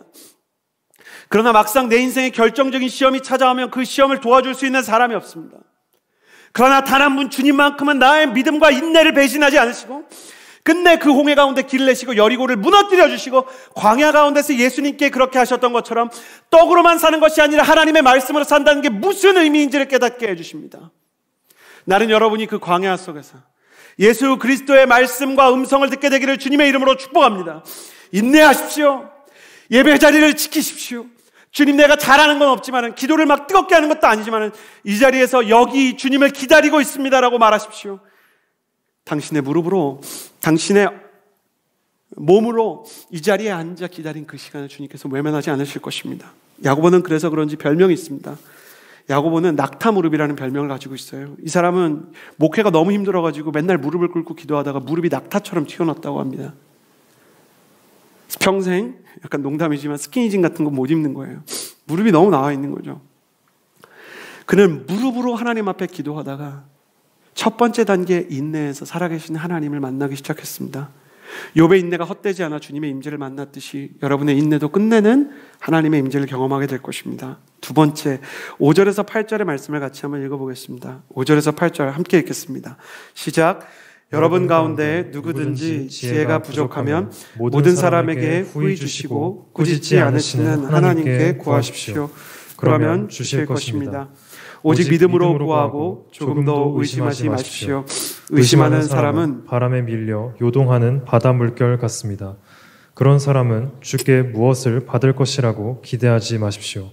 그러나 막상 내 인생에 결정적인 시험이 찾아오면 그 시험을 도와줄 수 있는 사람이 없습니다. 그러나 단 한 분 주님만큼은 나의 믿음과 인내를 배신하지 않으시고 끝내 그 홍해 가운데 길을 내시고 여리고를 무너뜨려 주시고 광야 가운데서 예수님께 그렇게 하셨던 것처럼 떡으로만 사는 것이 아니라 하나님의 말씀으로 산다는 게 무슨 의미인지를 깨닫게 해주십니다. 나는 여러분이 그 광야 속에서 예수 그리스도의 말씀과 음성을 듣게 되기를 주님의 이름으로 축복합니다. 인내하십시오. 예배 자리를 지키십시오. 주님, 내가 잘하는 건 없지만 기도를 막 뜨겁게 하는 것도 아니지만 이 자리에서 여기 주님을 기다리고 있습니다라고 말하십시오. 당신의 무릎으로, 당신의 몸으로 이 자리에 앉아 기다린 그 시간을 주님께서 외면하지 않으실 것입니다. 야고보는 그래서 그런지 별명이 있습니다. 야고보는 낙타 무릎이라는 별명을 가지고 있어요. 이 사람은 목회가 너무 힘들어가지고 맨날 무릎을 꿇고 기도하다가 무릎이 낙타처럼 튀어나왔다고 합니다. 평생 약간 농담이지만 스키니진 같은 거 못 입는 거예요. 무릎이 너무 나와 있는 거죠. 그는 무릎으로 하나님 앞에 기도하다가 첫 번째 단계 인내에서 살아계신 하나님을 만나기 시작했습니다. 욥의 인내가 헛되지 않아 주님의 임재를 만났듯이 여러분의 인내도 끝내는 하나님의 임재를 경험하게 될 것입니다. 두 번째, 5절에서 8절의 말씀을 같이 한번 읽어보겠습니다. 5절에서 8절 함께 읽겠습니다. 시작. 여러분 가운데 누구든지 지혜가 부족하면 모든 사람에게 후히 주시고 꾸짖지 않으시는 하나님께 구하십시오. 그러면 주실 것입니다. 오직 믿음으로 구하고 조금도 의심하지 마십시오. 의심하는 사람은 바람에 밀려 요동하는 바다 물결 같습니다. 그런 사람은 주께 무엇을 받을 것이라고 기대하지 마십시오.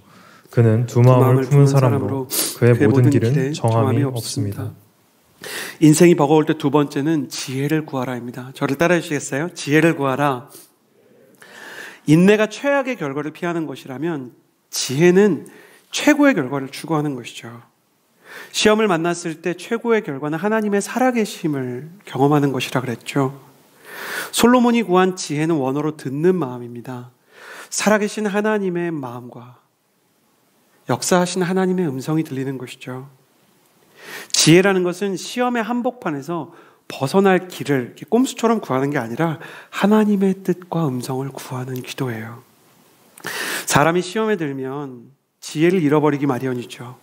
그는 두 마음을 품은 사람으로 그의 모든 길은 정함이 없습니다. 인생이 버거울 때 두 번째는 지혜를 구하라입니다. 저를 따라해 주시겠어요? 지혜를 구하라. 인내가 최악의 결과를 피하는 것이라면 지혜는 최고의 결과를 추구하는 것이죠. 시험을 만났을 때 최고의 결과는 하나님의 살아계심을 경험하는 것이라 그랬죠. 솔로몬이 구한 지혜는 원어로 듣는 마음입니다. 살아계신 하나님의 마음과 역사하신 하나님의 음성이 들리는 것이죠. 지혜라는 것은 시험의 한복판에서 벗어날 길을 이렇게 꼼수처럼 구하는 게 아니라 하나님의 뜻과 음성을 구하는 기도예요. 사람이 시험에 들면 지혜를 잃어버리기 마련이죠.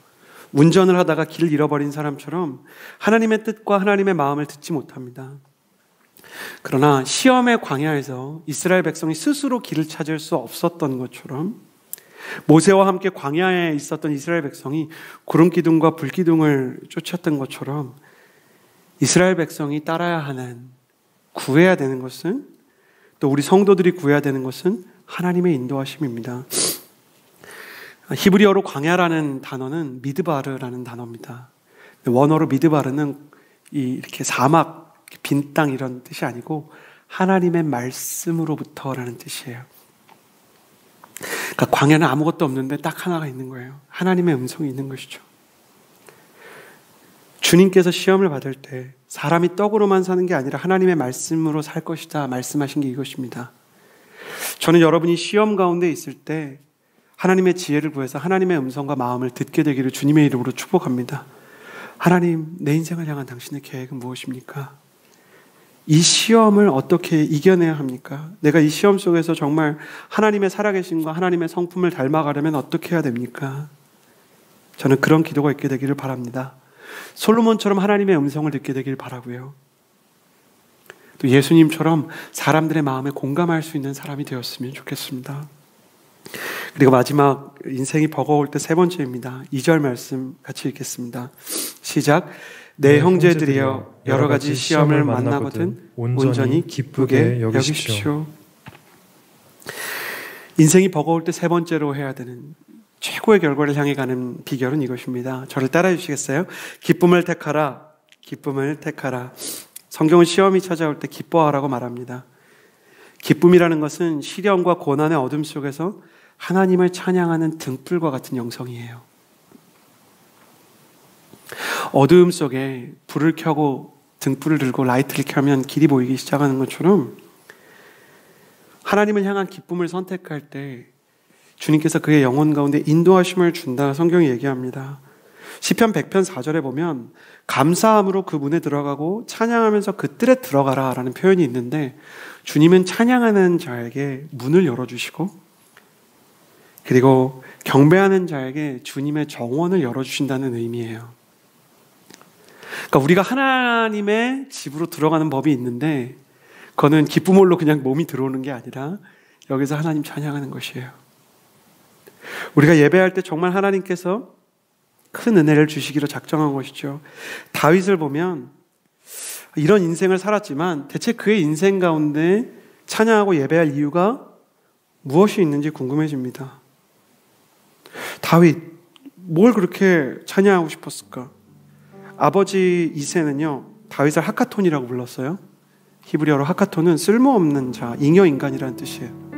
운전을 하다가 길을 잃어버린 사람처럼 하나님의 뜻과 하나님의 마음을 듣지 못합니다. 그러나 시험의 광야에서 이스라엘 백성이 스스로 길을 찾을 수 없었던 것처럼 모세와 함께 광야에 있었던 이스라엘 백성이 구름 기둥과 불 기둥을 쫓았던 것처럼 이스라엘 백성이 따라야 하는, 구해야 되는 것은, 또 우리 성도들이 구해야 되는 것은 하나님의 인도하심입니다. 히브리어로 광야라는 단어는 미드바르라는 단어입니다. 원어로 미드바르는 이렇게 사막, 빈 땅 이런 뜻이 아니고 하나님의 말씀으로부터라는 뜻이에요. 그러니까 광야는 아무것도 없는데 딱 하나가 있는 거예요. 하나님의 음성이 있는 것이죠. 주님께서 시험을 받을 때 사람이 떡으로만 사는 게 아니라 하나님의 말씀으로 살 것이다 말씀하신 게 이것입니다. 저는 여러분이 시험 가운데 있을 때 하나님의 지혜를 구해서 하나님의 음성과 마음을 듣게 되기를 주님의 이름으로 축복합니다. 하나님, 내 인생을 향한 당신의 계획은 무엇입니까? 이 시험을 어떻게 이겨내야 합니까? 내가 이 시험 속에서 정말 하나님의 살아계심과 하나님의 성품을 닮아가려면 어떻게 해야 됩니까? 저는 그런 기도가 있게 되기를 바랍니다. 솔로몬처럼 하나님의 음성을 듣게 되길 바라고요. 또 예수님처럼 사람들의 마음에 공감할 수 있는 사람이 되었으면 좋겠습니다. 그리고 마지막, 인생이 버거울 때 세 번째입니다. 2절 말씀 같이 읽겠습니다. 시작. 내 형제들이여 여러 가지 시험을 만나거든 온전히 기쁘게 여기십시오. 인생이 버거울 때 세 번째로 해야 되는 최고의 결과를 향해 가는 비결은 이것입니다. 저를 따라해 주시겠어요? 기쁨을 택하라. 기쁨을 택하라. 성경은 시험이 찾아올 때 기뻐하라고 말합니다. 기쁨이라는 것은 시련과 고난의 어둠 속에서 하나님을 찬양하는 등불과 같은 영성이에요. 어두움 속에 불을 켜고 등불을 들고 라이트를 켜면 길이 보이기 시작하는 것처럼 하나님을 향한 기쁨을 선택할 때 주님께서 그의 영혼 가운데 인도하심을 준다 성경이 얘기합니다. 시편 100편 4절에 보면 감사함으로 그 문에 들어가고 찬양하면서 그 뜰에 들어가라 라는 표현이 있는데 주님은 찬양하는 자에게 문을 열어주시고 그리고 경배하는 자에게 주님의 정원을 열어주신다는 의미예요. 그러니까 우리가 하나님의 집으로 들어가는 법이 있는데 그거는 기쁨홀로 그냥 몸이 들어오는 게 아니라 여기서 하나님 찬양하는 것이에요. 우리가 예배할 때 정말 하나님께서 큰 은혜를 주시기로 작정한 것이죠. 다윗을 보면 이런 인생을 살았지만 대체 그의 인생 가운데 찬양하고 예배할 이유가 무엇이 있는지 궁금해집니다. 다윗, 뭘 그렇게 찬양하고 싶었을까? 아버지 이새는요, 다윗을 하카톤이라고 불렀어요. 히브리어로 하카톤은 쓸모없는 자, 잉여인간이라는 뜻이에요.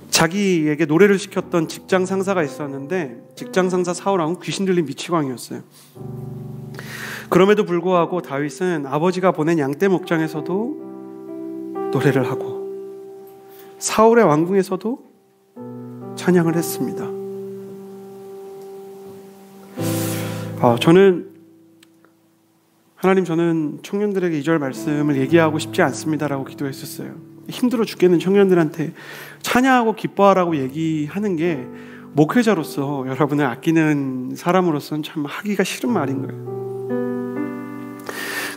자기에게 노래를 시켰던 직장 상사가 있었는데 직장 상사 사울왕은 귀신 들린 미치광이었어요. 그럼에도 불구하고 다윗은 아버지가 보낸 양떼 목장에서도 노래를 하고 사울의 왕궁에서도 찬양을 했습니다. 저는 하나님, 저는 청년들에게 2절 말씀을 얘기하고 싶지 않습니다라고 기도했었어요. 힘들어 죽겠는 청년들한테 찬양하고 기뻐하라고 얘기하는 게 목회자로서, 여러분을 아끼는 사람으로서는 참 하기가 싫은 말인 거예요.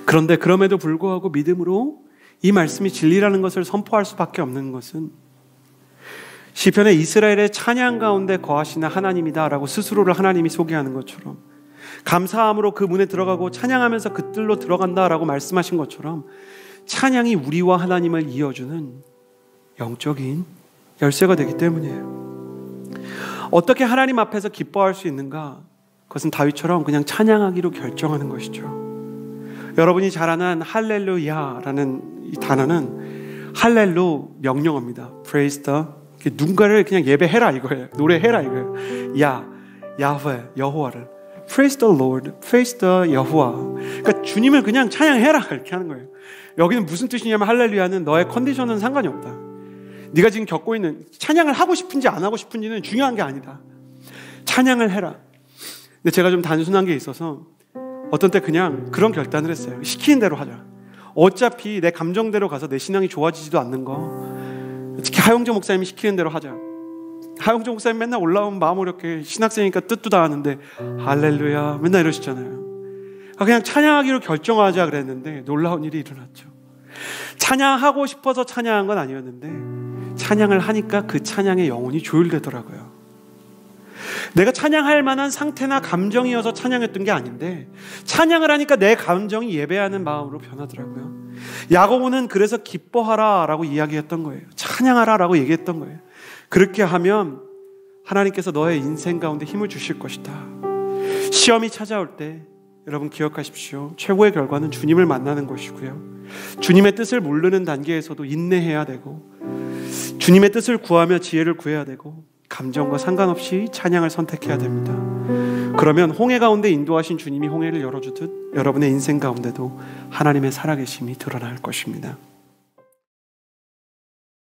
그런데 그럼에도 불구하고 믿음으로 이 말씀이 진리라는 것을 선포할 수밖에 없는 것은, 시편에 이스라엘의 찬양 가운데 거하시는 하나님이다라고 스스로를 하나님이 소개하는 것처럼, 감사함으로 그 문에 들어가고 찬양하면서 그 뜰로 들어간다라고 말씀하신 것처럼, 찬양이 우리와 하나님을 이어주는 영적인 열쇠가 되기 때문이에요. 어떻게 하나님 앞에서 기뻐할 수 있는가? 그것은 다윗처럼 그냥 찬양하기로 결정하는 것이죠. 여러분이 잘 아는 할렐루야라는 이 단어는 할렐루 명령어입니다. Praise the, 누군가를 그냥 예배해라 이거예요. 노래해라 이거예요. 야훼, 여호와를. Praise the Lord, praise the 여호와. 그러니까 주님을 그냥 찬양해라 이렇게 하는 거예요. 여기는 무슨 뜻이냐면, 할렐루야는 너의 컨디션은 상관이 없다. 네가 지금 겪고 있는, 찬양을 하고 싶은지 안 하고 싶은지는 중요한 게 아니다. 찬양을 해라. 근데 제가 좀 단순한 게 있어서 어떤 때 그냥 그런 결단을 했어요. 시키는 대로 하자. 어차피 내 감정대로 가서 내 신앙이 좋아지지도 않는 거, 특히 하용재 목사님이 시키는 대로 하자. 하용재 목사님 맨날 올라오면 마음 어렵게 신학생이니까 뜻도 다 아는데 할렐루야 맨날 이러시잖아요. 그냥 찬양하기로 결정하자 그랬는데 놀라운 일이 일어났죠. 찬양하고 싶어서 찬양한 건 아니었는데 찬양을 하니까 그 찬양의 영혼이 조율되더라고요. 내가 찬양할 만한 상태나 감정이어서 찬양했던 게 아닌데 찬양을 하니까 내 감정이 예배하는 마음으로 변하더라고요. 야고보는 그래서 기뻐하라 라고 이야기했던 거예요. 찬양하라 라고 얘기했던 거예요. 그렇게 하면 하나님께서 너의 인생 가운데 힘을 주실 것이다. 시험이 찾아올 때 여러분 기억하십시오. 최고의 결과는 주님을 만나는 것이고요. 주님의 뜻을 모르는 단계에서도 인내해야 되고, 주님의 뜻을 구하며 지혜를 구해야 되고, 감정과 상관없이 찬양을 선택해야 됩니다. 그러면 홍해 가운데 인도하신 주님이 홍해를 열어주듯 여러분의 인생 가운데도 하나님의 살아계심이 드러날 것입니다.